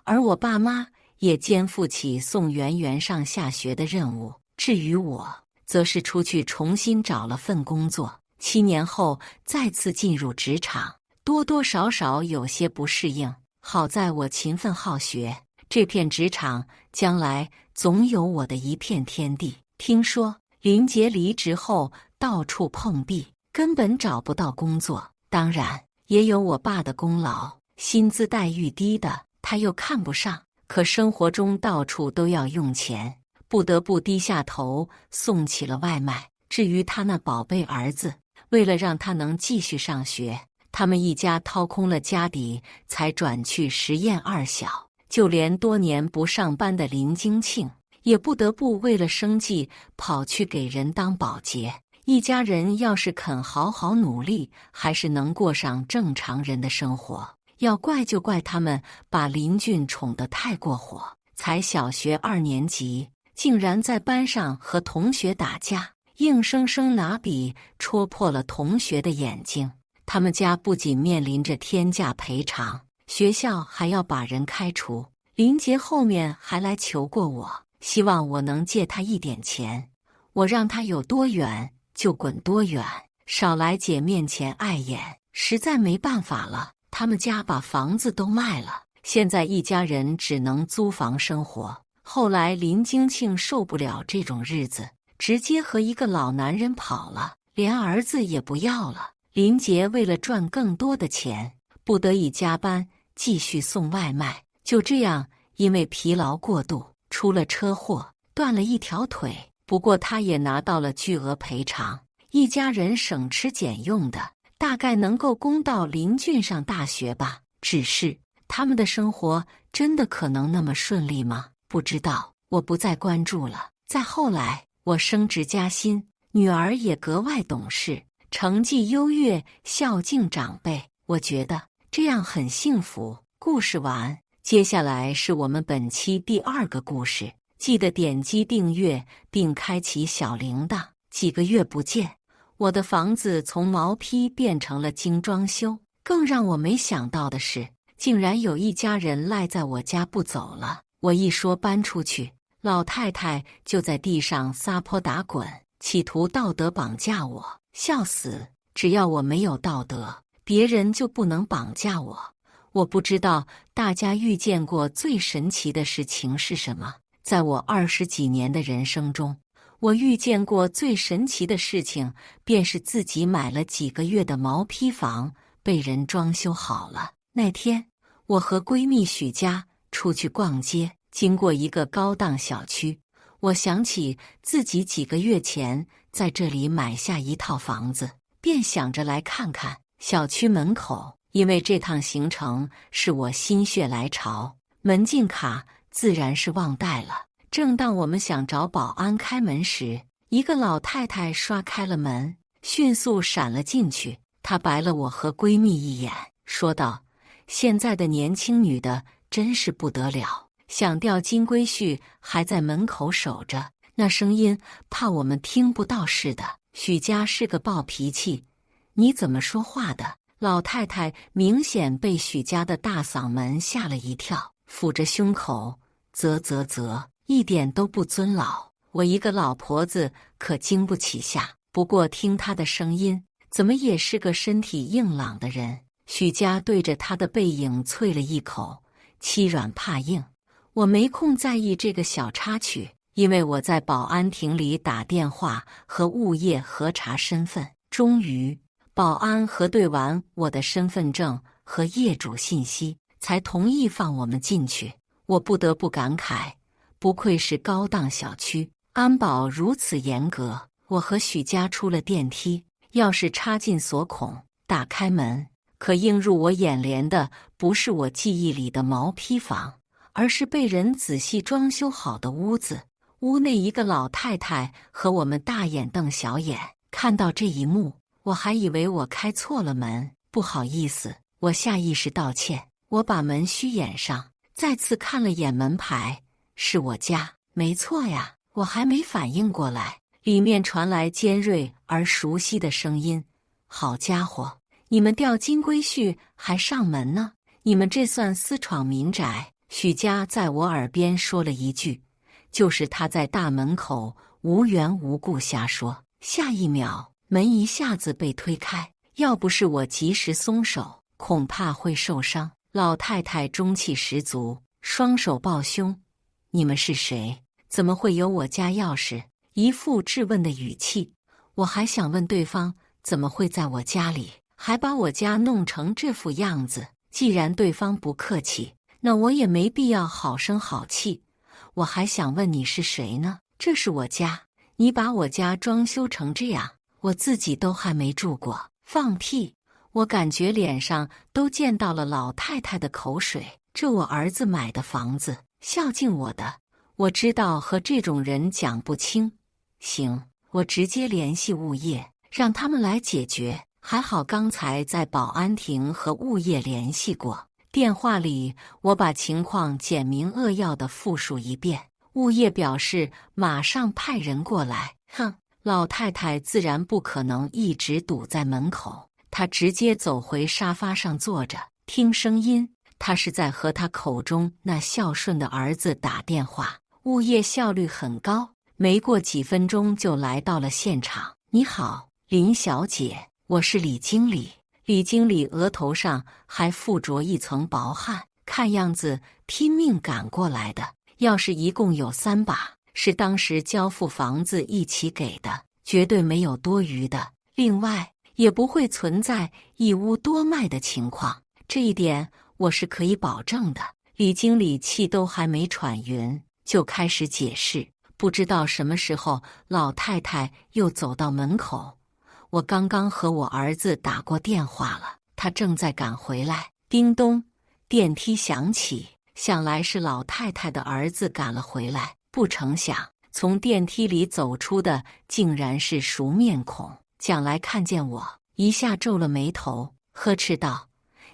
S1: 而我爸妈也肩负起送圆圆上下学的任务。至于我，则是出去重新找了份工作，7年后再次进入职场，多多少少有些不适应。好在我勤奋好学，这片职场将来总有我的一片天地。听说林杰离职后到处碰壁，根本找不到工作，当然也有我爸的功劳，薪资待遇低的他又看不上，可生活中到处都要用钱，不得不低下头送起了外卖。至于他那宝贝儿子，为了让他能继续上学，他们一家掏空了家底才转去实验2小，就连多年不上班的林京庆也不得不为了生计跑去给人当保洁。一家人要是肯好好努力，还是能过上正常人的生活。要怪就怪他们把林俊宠得太过火，才小学2年级，竟然在班上和同学打架，硬生生拿笔戳破了同学的眼睛。他们家不仅面临着天价赔偿，学校还要把人开除。林杰后面还来求过我，希望我能借他一点钱。我让他有多远就滚多远，少来姐面前碍眼。实在没办法了，他们家把房子都卖了，现在一家人只能租房生活。后来林京庆受不了这种日子，直接和一个老男人跑了，连儿子也不要了。林杰为了赚更多的钱，不得已加班继续送外卖。就这样，因为疲劳过度出了车祸，断了一条腿。不过他也拿到了巨额赔偿，一家人省吃俭用的，大概能够供到林俊上大学吧。只是他们的生活真的可能那么顺利吗？不知道，我不再关注了。再后来，我升职加薪，女儿也格外懂事，成绩优越，孝敬长辈。我觉得这样很幸福。故事完，接下来是我们本期第2个故事。记得点击订阅并开启小铃铛。几个月不见，我的房子从毛坯变成了精装修。更让我没想到的是，竟然有一家人赖在我家不走了。我一说搬出去，老太太就在地上撒泼打滚，企图道德绑架我。笑死！只要我没有道德，别人就不能绑架我。我不知道大家遇见过最神奇的事情是什么？在我20几年的人生中，我遇见过最神奇的事情，便是自己买了几个月的毛坯房被人装修好了。那天，我和闺蜜许佳出去逛街，经过一个高档小区，我想起自己几个月前在这里买下一套房子，便想着来看看小区门口。因为这趟行程是我心血来潮，门禁卡自然是忘带了。正当我们想找保安开门时，一个老太太刷开了门，迅速闪了进去。她白了我和闺蜜一眼，说道：“现在的年轻女的真是不得了，想钓金龟婿还在门口守着，那声音怕我们听不到似的。”许家是个暴脾气，你怎么说话的？老太太明显被许家的大嗓门吓了一跳，抚着胸口，啧，一点都不尊老。我一个老婆子可经不起吓。不过听她的声音，怎么也是个身体硬朗的人。许家对着她的背影啐了一口，欺软怕硬。我没空在意这个小插曲，因为我在保安亭里打电话和物业核查身份。终于保安核对完我的身份证和业主信息，才同意放我们进去。我不得不感慨，不愧是高档小区，安保如此严格。我和许家出了电梯，钥匙插进锁孔，打开门，可映入我眼帘的不是我记忆里的毛坯房，而是被人仔细装修好的屋子。屋内一个老太太和我们大眼瞪小眼。看到这一幕，我还以为我开错了门，不好意思，我下意识道歉。我把门虚掩上，再次看了眼门牌，是我家，没错呀。我还没反应过来，里面传来尖锐而熟悉的声音：“好家伙，你们钓金龟婿还上门呢？你们这算私闯民宅。”许家在我耳边说了一句，就是他在大门口无缘无故瞎说。下一秒，门一下子被推开，要不是我及时松手，恐怕会受伤。老太太中气十足，双手抱胸：“你们是谁？怎么会有我家钥匙？”一副质问的语气。我还想问对方怎么会在我家里，还把我家弄成这副样子。既然对方不客气，那我也没必要好声好气。我还想问你是谁呢？这是我家，你把我家装修成这样，我自己都还没住过。放屁！我感觉脸上都溅到了老太太的口水。这我儿子买的房子，孝敬我的，我知道和这种人讲不清。行，我直接联系物业，让他们来解决。还好刚才在保安亭和物业联系过，电话里我把情况简明扼要地复述一遍。物业表示马上派人过来。哼，老太太自然不可能一直堵在门口，她直接走回沙发上坐着，听声音，她是在和她口中那孝顺的儿子打电话。物业效率很高，没过几分钟就来到了现场。你好，林小姐，我是李经理。李经理额头上还附着一层薄汗，看样子拼命赶过来的。钥匙一共有3把，是当时交付房子一起给的，绝对没有多余的。另外，也不会存在一屋多卖的情况，这一点我是可以保证的。李经理气都还没喘匀，就开始解释。不知道什么时候，老太太又走到门口。我刚刚和我儿子打过电话了，他正在赶回来。叮咚，电梯响起，想来是老太太的儿子赶了回来。不成想，从电梯里走出的竟然是熟面孔。蒋来看见我，一下皱了眉头，呵斥道：“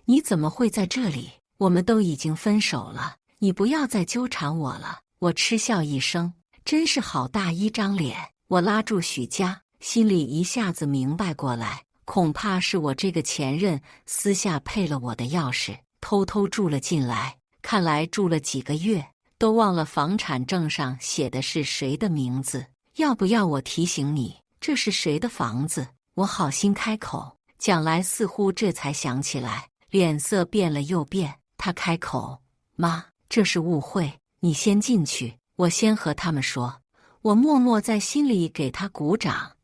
S1: 你怎么会在这里？我们都已经分手了，你不要再纠缠我了。”我嗤笑一声，真是好大一张脸。我拉住许家，心里一下子明白过来，恐怕是我这个前任私下配了我的钥匙，偷偷住了进来。看来住了几个月，都忘了房产证上写的是谁的名字。要不要我提醒你，这是谁的房子？我好心开口，蒋来似乎这才想起来，脸色变了又变。他开口：“妈，这是误会，你先进去，我先和他们说。”我默默在心里给他鼓掌。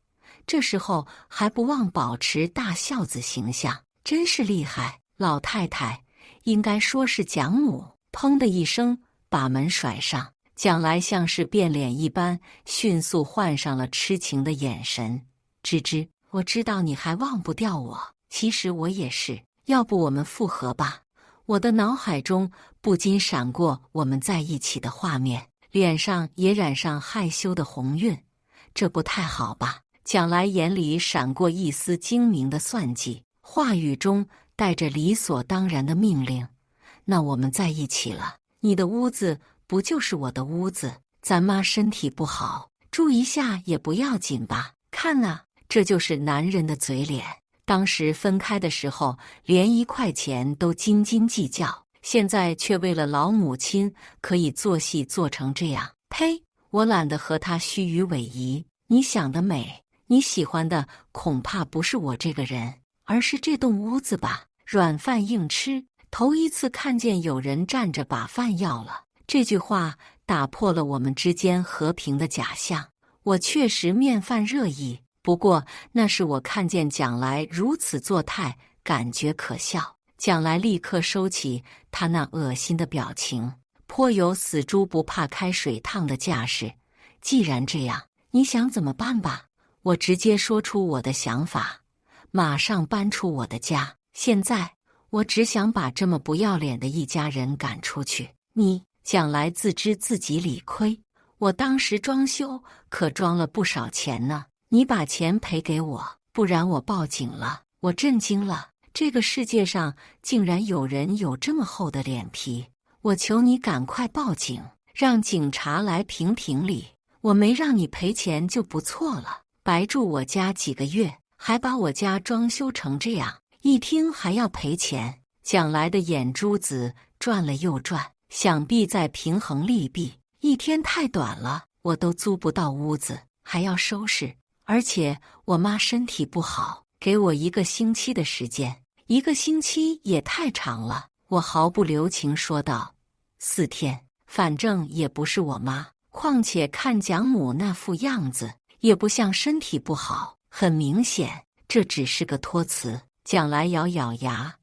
S1: 这时候还不忘保持大孝子形象，真是厉害。老太太，应该说是蒋母，砰的一声把门甩上。蒋来像是变脸一般，迅速换上了痴情的眼神。芝芝，我知道你还忘不掉我，其实我也是。要不我们复合吧？我的脑海中不禁闪过我们在一起的画面，脸上也染上害羞的红晕。这不太好吧？蒋来眼里闪过一丝精明的算计，话语中带着理所当然的命令。那我们在一起了，你的屋子不就是我的屋子？咱妈身体不好，住一下也不要紧吧？看啊，这就是男人的嘴脸。当时分开的时候，连1块钱都斤斤计较，现在却为了老母亲可以做戏做成这样。呸！我懒得和他虚与委蛇。你想得美，你喜欢的恐怕不是我这个人，而是这栋屋子吧？软饭硬吃，头一次看见有人站着把饭要了。这句话打破了我们之间和平的假象。我确实面泛热意，不过那是我看见蒋来如此作态，感觉可笑。蒋来立刻收起他那恶心的表情，颇有死猪不怕开水烫的架势。既然这样，你想怎么办吧？我直接说出我的想法，马上搬出我的家。现在我只想把这么不要脸的一家人赶出去。你蒋来自知自己理亏，我当时装修可装了不少钱呢，你把钱赔给我，不然我报警了。我震惊了，这个世界上竟然有人有这么厚的脸皮。我求你赶快报警，让警察来评评理。我没让你赔钱就不错了，白住我家几个月，还把我家装修成这样，一听还要赔钱。蒋来的眼珠子转了又转，想必在平衡利弊。一天太短了，我都租不到屋子，还要收拾。而且我妈身体不好，给我1个星期的时间。1个星期也太长了，我毫不留情说道。4天，反正也不是我妈，况且看蒋母那副样子，也不像身体不好。很明显，这只是个托词。蒋来咬咬牙。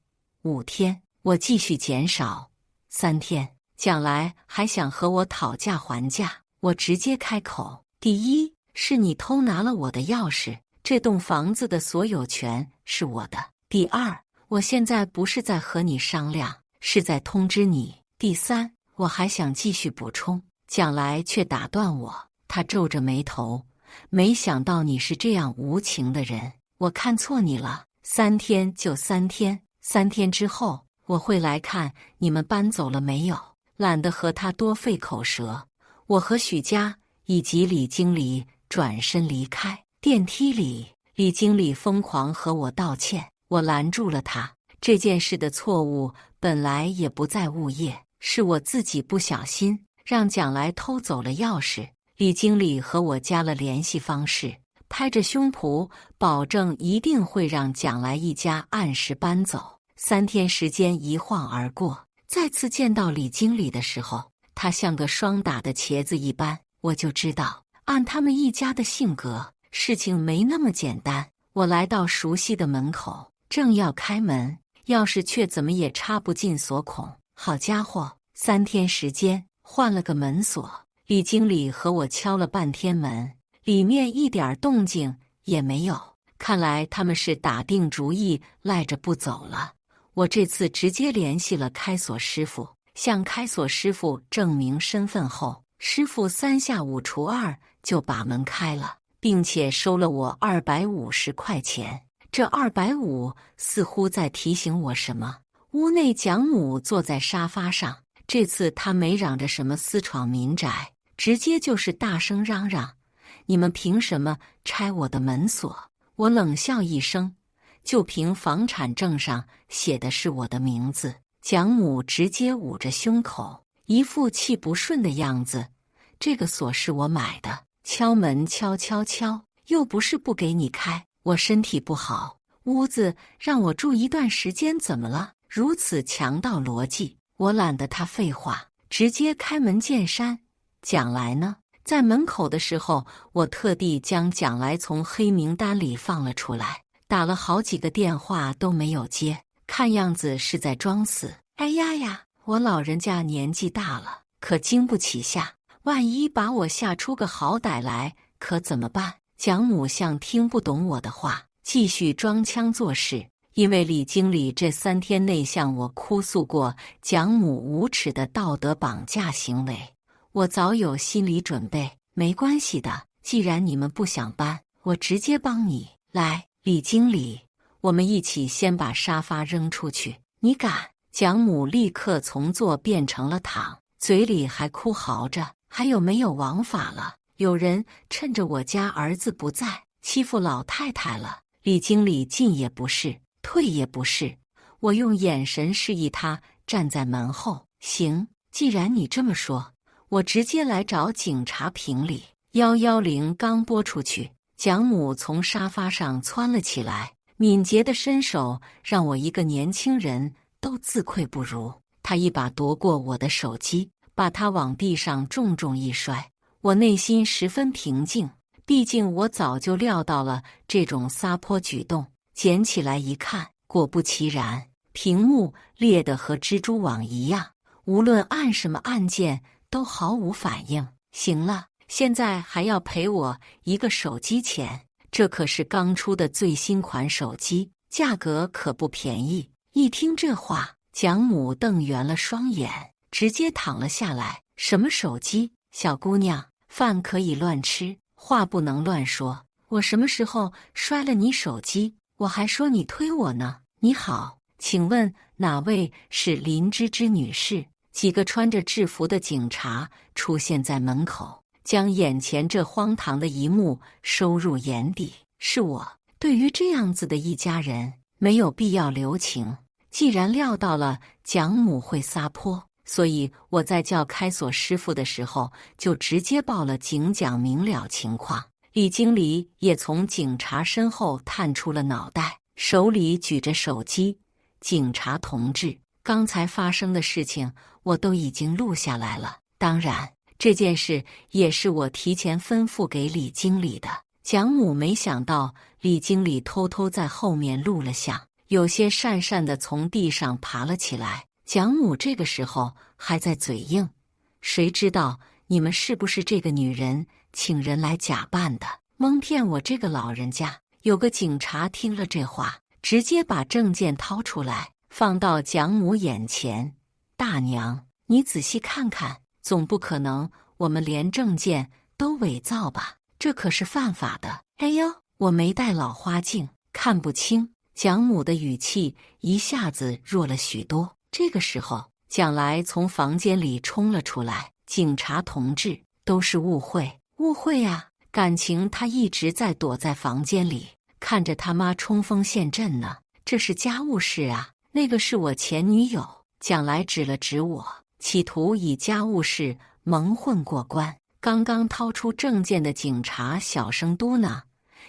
S1: 5天，我继续减少。3天，蒋来还想和我讨价还价，我直接开口。第一，是你偷拿了我的钥匙，这栋房子的所有权是我的。第二，我现在不是在和你商量，是在通知你。第三，我还想继续补充，蒋来却打断我，他皱着眉头，没想到你是这样无情的人，我看错你了。3天就3天，3天之后我会来看你们搬走了没有。懒得和他多费口舌，我和许家以及李经理转身离开。电梯里，李经理疯狂和我道歉，我拦住了他。这件事的错误本来也不在物业，是我自己不小心，让蒋来偷走了钥匙。李经理和我加了联系方式，拍着胸脯保证一定会让蒋来一家按时搬走。3天时间一晃而过，再次见到李经理的时候，他像个霜打的茄子一般，我就知道按他们一家的性格，事情没那么简单。我来到熟悉的门口，正要开门，钥匙却怎么也插不进锁孔。好家伙，3天时间换了个门锁。李经理和我敲了半天门，里面一点动静也没有。看来他们是打定主意赖着不走了。我这次直接联系了开锁师傅，向开锁师傅证明身份后，师傅3下5除2就把门开了，并且收了我250块钱。这250似乎在提醒我什么。屋内蒋母坐在沙发上，这次她没嚷着什么私闯民宅，直接就是大声嚷嚷：“你们凭什么拆我的门锁？”我冷笑一声，就凭房产证上写的是我的名字。蒋母直接捂着胸口，一副气不顺的样子。这个锁是我买的，敲门敲敲敲，又不是不给你开。我身体不好，屋子让我住一段时间，怎么了？如此强盗逻辑，我懒得他废话，直接开门见山。蒋来呢？在门口的时候，我特地将蒋来从黑名单里放了出来，打了好几个电话都没有接，看样子是在装死。哎呀呀，我老人家年纪大了，可经不起吓，万一把我吓出个好歹来，可怎么办？蒋母像听不懂我的话，继续装腔作势。因为李经理这3天内向我哭诉过蒋母无耻的道德绑架行为，我早有心理准备。没关系的，既然你们不想搬，我直接帮你。来，李经理，我们一起先把沙发扔出去。你敢？蒋母立刻从坐变成了躺，嘴里还哭嚎着：“还有没有王法了？有人趁着我家儿子不在，欺负老太太了。”李经理进也不是，退也不是，我用眼神示意他站在门后。行，既然你这么说，我直接来找警察评理。110刚拨出去，蒋母从沙发上窜了起来，敏捷的身手让我一个年轻人都自愧不如。他一把夺过我的手机，把它往地上重重一摔。我内心十分平静，毕竟我早就料到了这种撒泼举动。捡起来一看，果不其然，屏幕裂得和蜘蛛网一样，无论按什么按键都毫无反应。行了，现在还要赔我一个手机钱，这可是刚出的最新款手机，价格可不便宜。一听这话，蒋母瞪圆了双眼，直接躺了下来。什么手机？小姑娘，饭可以乱吃，话不能乱说。我什么时候摔了你手机？我还说你推我呢。你好，请问哪位是林芝芝女士？几个穿着制服的警察出现在门口，将眼前这荒唐的一幕收入眼底。是我，对于这样子的一家人，没有必要留情。既然料到了蒋母会撒泼，所以我在叫开锁师傅的时候，就直接报了警，讲明了情况。李经理也从警察身后探出了脑袋，手里举着手机。警察同志，刚才发生的事情我都已经录下来了，当然这件事也是我提前吩咐给李经理的。蒋母没想到李经理偷偷在后面录了像，有些讪讪地从地上爬了起来。蒋母这个时候还在嘴硬，谁知道你们是不是这个女人请人来假扮的，蒙骗我这个老人家。有个警察听了这话，直接把证件掏出来放到蒋母眼前。大娘，你仔细看看，总不可能我们连证件都伪造吧？这可是犯法的。哎呦，我没戴老花镜，看不清。蒋母的语气一下子弱了许多。这个时候，蒋来从房间里冲了出来。警察同志，都是误会，误会啊！感情他一直在躲在房间里，看着他妈冲锋陷阵呢。这是家务事啊，那个是我前女友。蒋来指了指我，企图以家务事蒙混过关。刚刚掏出证件的警察小声嘟囔：“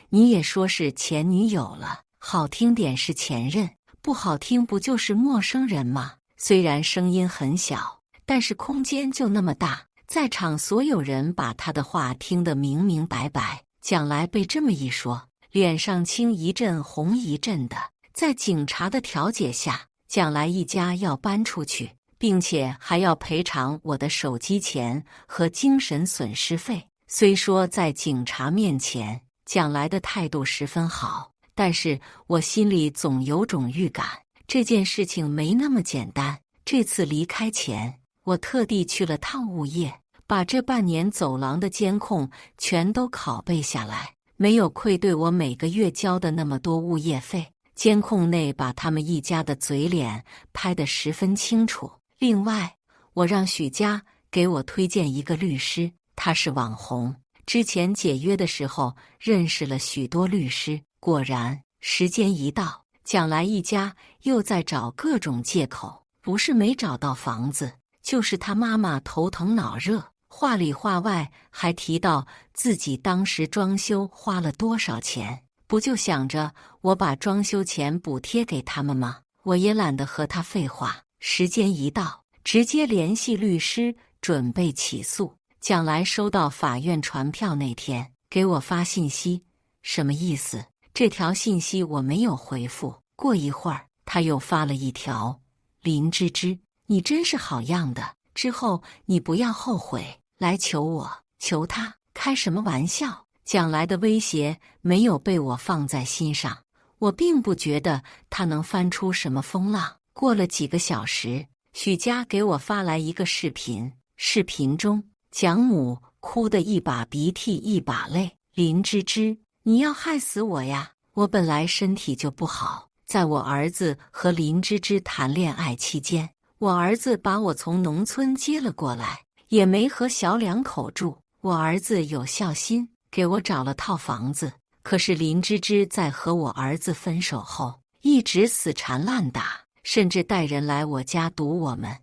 S1: 你也说是前女友了，好听点是前任，不好听不就是陌生人吗？”虽然声音很小，但是空间就那么大，在场所有人把他的话听得明明白白。蒋来被这么一说，脸上青一阵红一阵的。在警察的调解下，蒋来一家要搬出去，并且还要赔偿我的手机钱和精神损失费。虽说在警察面前，蒋来的态度十分好，但是我心里总有种预感，这件事情没那么简单。这次离开前，我特地去了趟物业，把这半年走廊的监控全都拷贝下来，没有愧对我每个月交的那么多物业费。监控内把他们一家的嘴脸拍得十分清楚。另外，我让许家给我推荐一个律师，他是网红，之前解约的时候认识了许多律师。果然，时间一到，蒋来一家又在找各种借口，不是没找到房子，就是他妈妈头疼脑热，话里话外还提到自己当时装修花了多少钱。不就想着我把装修钱补贴给他们吗？我也懒得和他废话，时间一到，直接联系律师准备起诉。蒋来收到法院传票那天，给我发信息，什么意思？这条信息我没有回复。过一会儿，他又发了一条：林芝芝，你真是好样的，之后你不要后悔，来求我。求他？开什么玩笑？蒋来的威胁没有被我放在心上，我并不觉得他能翻出什么风浪。过了几个小时，许家给我发来一个视频，视频中蒋母哭得一把鼻涕一把泪。林芝芝，你要害死我呀！我本来身体就不好，在我儿子和林芝芝谈恋爱期间，我儿子把我从农村接了过来，也没和小两口住。我儿子有孝心，给我找了套房子，可是林芝芝在和我儿子分手后，一直死缠烂打，甚至带人来我家堵我们。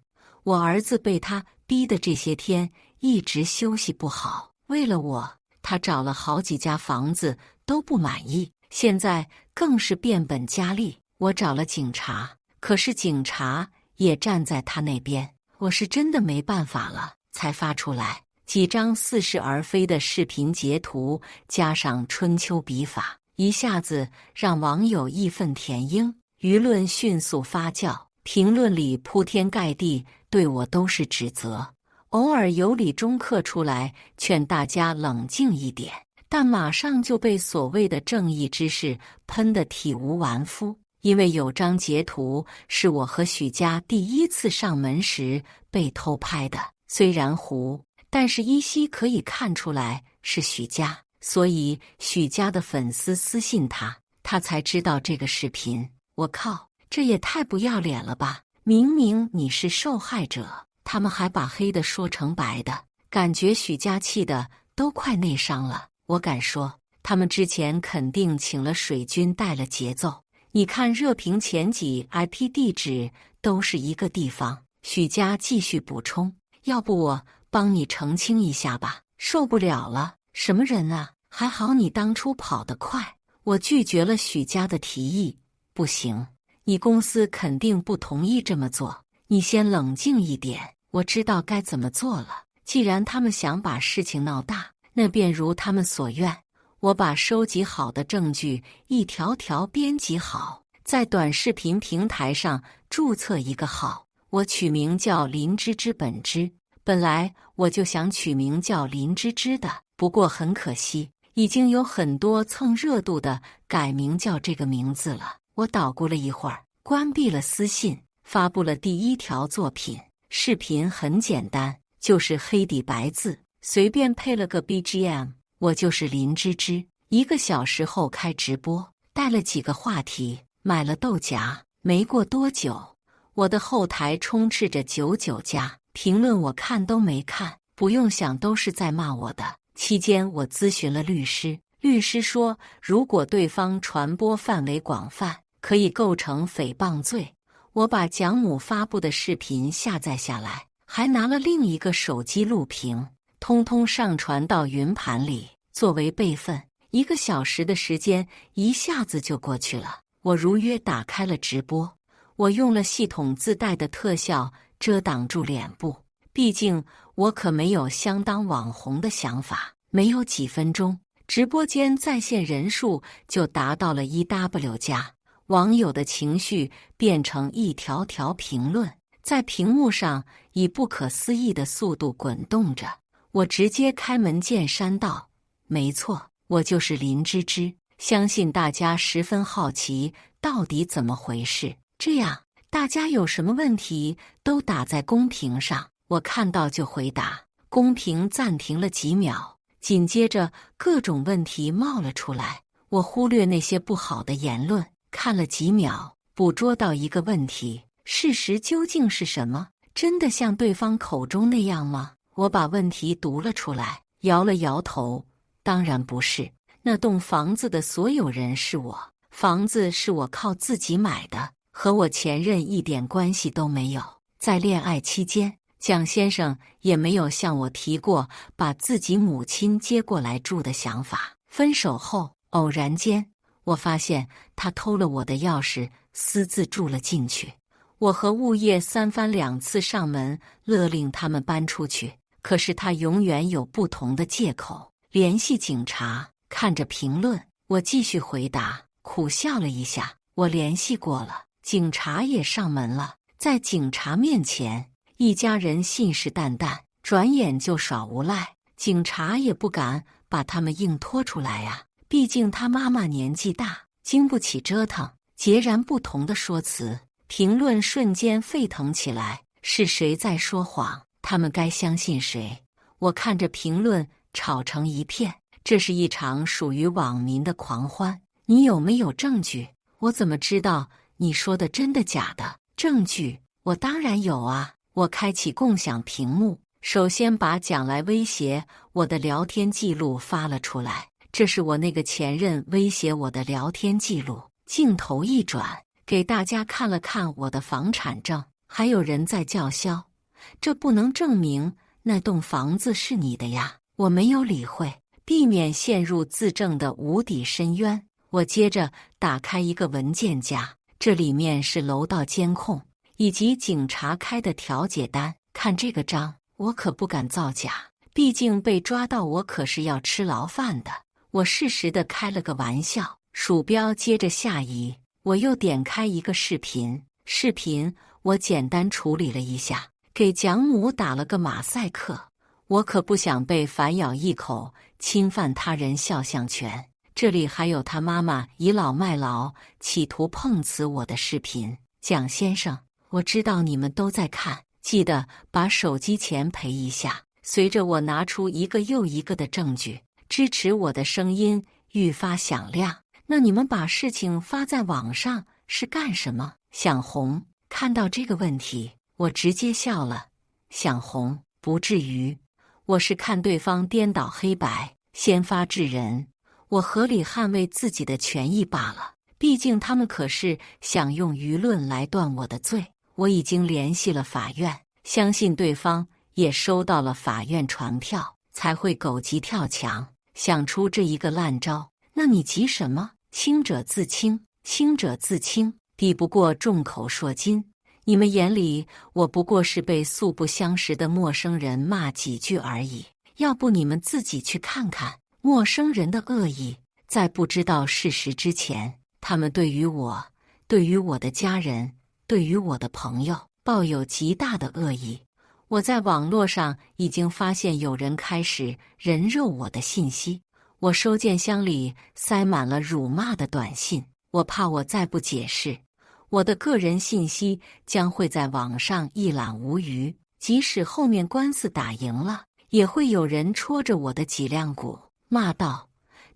S1: 我儿子被他逼的这些天一直休息不好，为了我，他找了好几家房子都不满意，现在更是变本加厉。我找了警察，可是警察也站在他那边，我是真的没办法了，才发出来几张似是而非的视频截图，加上春秋笔法，一下子让网友义愤填膺，舆论迅速发酵，评论里铺天盖地对我都是指责，偶尔有理中客出来劝大家冷静一点，但马上就被所谓的正义之士喷得体无完肤。因为有张截图是我和许家第一次上门时被偷拍的，虽然糊，但是依稀可以看出来是许家，所以许家的粉丝私信他，他才知道这个视频。我靠，这也太不要脸了吧！明明你是受害者，他们还把黑的说成白的，感觉许家气的都快内伤了。我敢说，他们之前肯定请了水军带了节奏。你看热评前几 IP 地址都是一个地方。许家继续补充，要不我帮你澄清一下吧，受不了了。什么人啊？还好你当初跑得快。我拒绝了许家的提议。不行，你公司肯定不同意这么做，你先冷静一点。我知道该怎么做了。既然他们想把事情闹大，那便如他们所愿。我把收集好的证据一条条编辑好，在短视频平台上注册一个号，我取名叫林芝芝本芝。本来我就想取名叫林芝芝的，不过很可惜，已经有很多蹭热度的改名叫这个名字了。我捣鼓了一会儿，关闭了私信，发布了第一条作品。视频很简单，就是黑底白字，随便配了个 BGM。我就是林芝芝，1个小时后开直播，带了几个话题，买了豆荚。没过多久，我的后台充斥着99加，评论我看都没看，不用想都是在骂我的。期间我咨询了律师，律师说如果对方传播范围广泛，可以构成诽谤罪。我把蒋母发布的视频下载下来，还拿了另一个手机录屏，通通上传到云盘里作为备份。1个小时的时间一下子就过去了，我如约打开了直播。我用了系统自带的特效遮挡住脸部，毕竟我可没有相当网红的想法。没有几分钟，直播间在线人数就达到了1W 加，网友的情绪变成一条条评论，在屏幕上以不可思议的速度滚动着。我直接开门见山道：没错，我就是林芝芝，相信大家十分好奇到底怎么回事。这样，大家有什么问题都打在公屏上，我看到就回答。公屏暂停了几秒，紧接着各种问题冒了出来。我忽略那些不好的言论，看了几秒，捕捉到一个问题：事实究竟是什么？真的像对方口中那样吗？我把问题读了出来，摇了摇头。当然不是，那栋房子的所有人是我，房子是我靠自己买的，和我前任一点关系都没有。在恋爱期间，蒋先生也没有向我提过把自己母亲接过来住的想法。分手后，偶然间我发现他偷了我的钥匙，私自住了进去。我和物业3番2次上门勒令他们搬出去，可是他永远有不同的借口。联系警察。看着评论，我继续回答，苦笑了一下。我联系过了，警察也上门了。在警察面前，一家人信誓旦旦，转眼就耍无赖。警察也不敢把他们硬拖出来呀，毕竟他妈妈年纪大，经不起折腾。截然不同的说辞，评论瞬间沸腾起来。是谁在说谎？他们该相信谁？我看着评论吵成一片，这是一场属于网民的狂欢。你有没有证据？我怎么知道你说的真的假的？证据？我当然有啊！我开启共享屏幕，首先把蒋来威胁我的聊天记录发了出来。这是我那个前任威胁我的聊天记录。镜头一转，给大家看了看我的房产证，还有人在叫嚣，这不能证明那栋房子是你的呀！我没有理会，避免陷入自证的无底深渊。我接着打开一个文件夹，这里面是楼道监控以及警察开的调解单。看这个章，我可不敢造假，毕竟被抓到我可是要吃牢饭的。我适时地开了个玩笑，鼠标接着下移，我又点开一个视频。我简单处理了一下，给蒋母打了个马赛克。我可不想被反咬一口，侵犯他人肖像权。这里还有他妈妈倚老卖老，企图碰瓷我的视频。蒋先生，我知道你们都在看，记得把手机钱赔一下。随着我拿出一个又一个的证据，支持我的声音愈发响亮。那你们把事情发在网上是干什么？想红？看到这个问题，我直接笑了。想红？不至于。我是看对方颠倒黑白，先发制人，我合理捍卫自己的权益罢了。毕竟他们可是想用舆论来断我的罪。我已经联系了法院，相信对方也收到了法院传票，才会狗急跳墙，想出这一个烂招。那你急什么？清者自清，清者自清，抵不过众口铄金。你们眼里我不过是被素不相识的陌生人骂几句而已，要不你们自己去看看陌生人的恶意。在不知道事实之前，他们对于我、对于我的家人、对于我的朋友抱有极大的恶意。我在网络上已经发现有人开始人肉我的信息，我收件箱里塞满了辱骂的短信。我怕我再不解释，我的个人信息将会在网上一览无余，即使后面官司打赢了，也会有人戳着我的脊梁骨，骂道：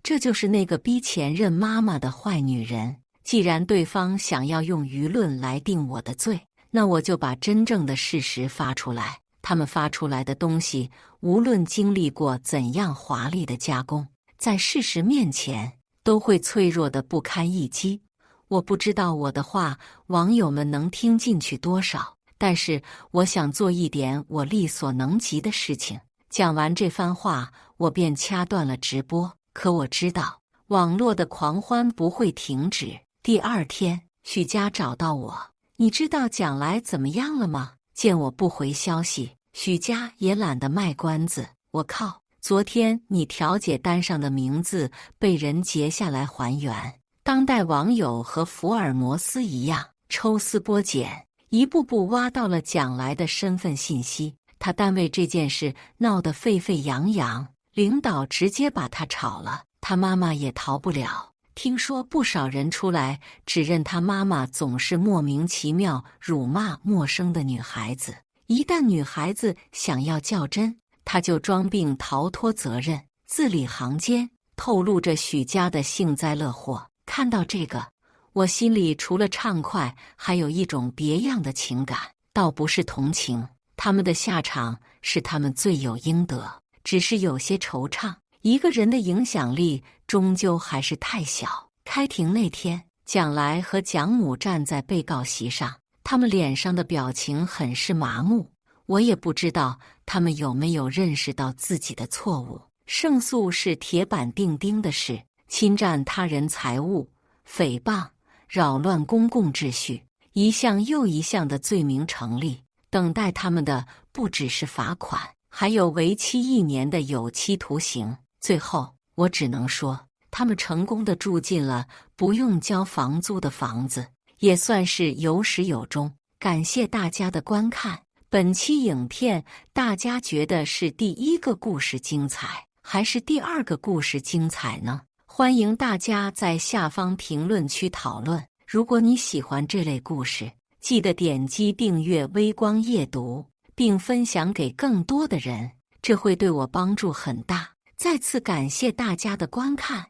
S1: 这就是那个逼前任妈妈的坏女人。既然对方想要用舆论来定我的罪，那我就把真正的事实发出来。他们发出来的东西，无论经历过怎样华丽的加工，在事实面前都会脆弱得不堪一击。我不知道我的话网友们能听进去多少，但是我想做一点我力所能及的事情。讲完这番话，我便掐断了直播。可我知道，网络的狂欢不会停止。第二天，许家找到我：“你知道蒋来怎么样了吗？”见我不回消息，许家也懒得卖关子。我靠！昨天你调解单上的名字被人截下来还原。当代网友和福尔摩斯一样，抽丝剥茧，一步步挖到了蒋来的身份信息。他单位这件事闹得沸沸扬扬，领导直接把他炒了，他妈妈也逃不了。听说不少人出来指认他妈妈总是莫名其妙辱骂陌生的女孩子，一旦女孩子想要较真，他就装病逃脱责任，字里行间透露着许家的幸灾乐祸。看到这个，我心里除了畅快，还有一种别样的情感，倒不是同情，他们的下场是他们罪有应得，只是有些惆怅。一个人的影响力终究还是太小。开庭那天，蒋来和蒋母站在被告席上，他们脸上的表情很是麻木。我也不知道他们有没有认识到自己的错误。胜诉是铁板钉钉的事，侵占他人财物、诽谤、扰乱公共秩序，一项又一项的罪名成立，等待他们的不只是罚款，还有为期1年的有期徒刑。最后，我只能说，他们成功地住进了不用交房租的房子，也算是有始有终。感谢大家的观看。本期影片，大家觉得是第一个故事精彩，还是第二个故事精彩呢？欢迎大家在下方评论区讨论。如果你喜欢这类故事，记得点击订阅微光夜读，并分享给更多的人，这会对我帮助很大。再次感谢大家的观看。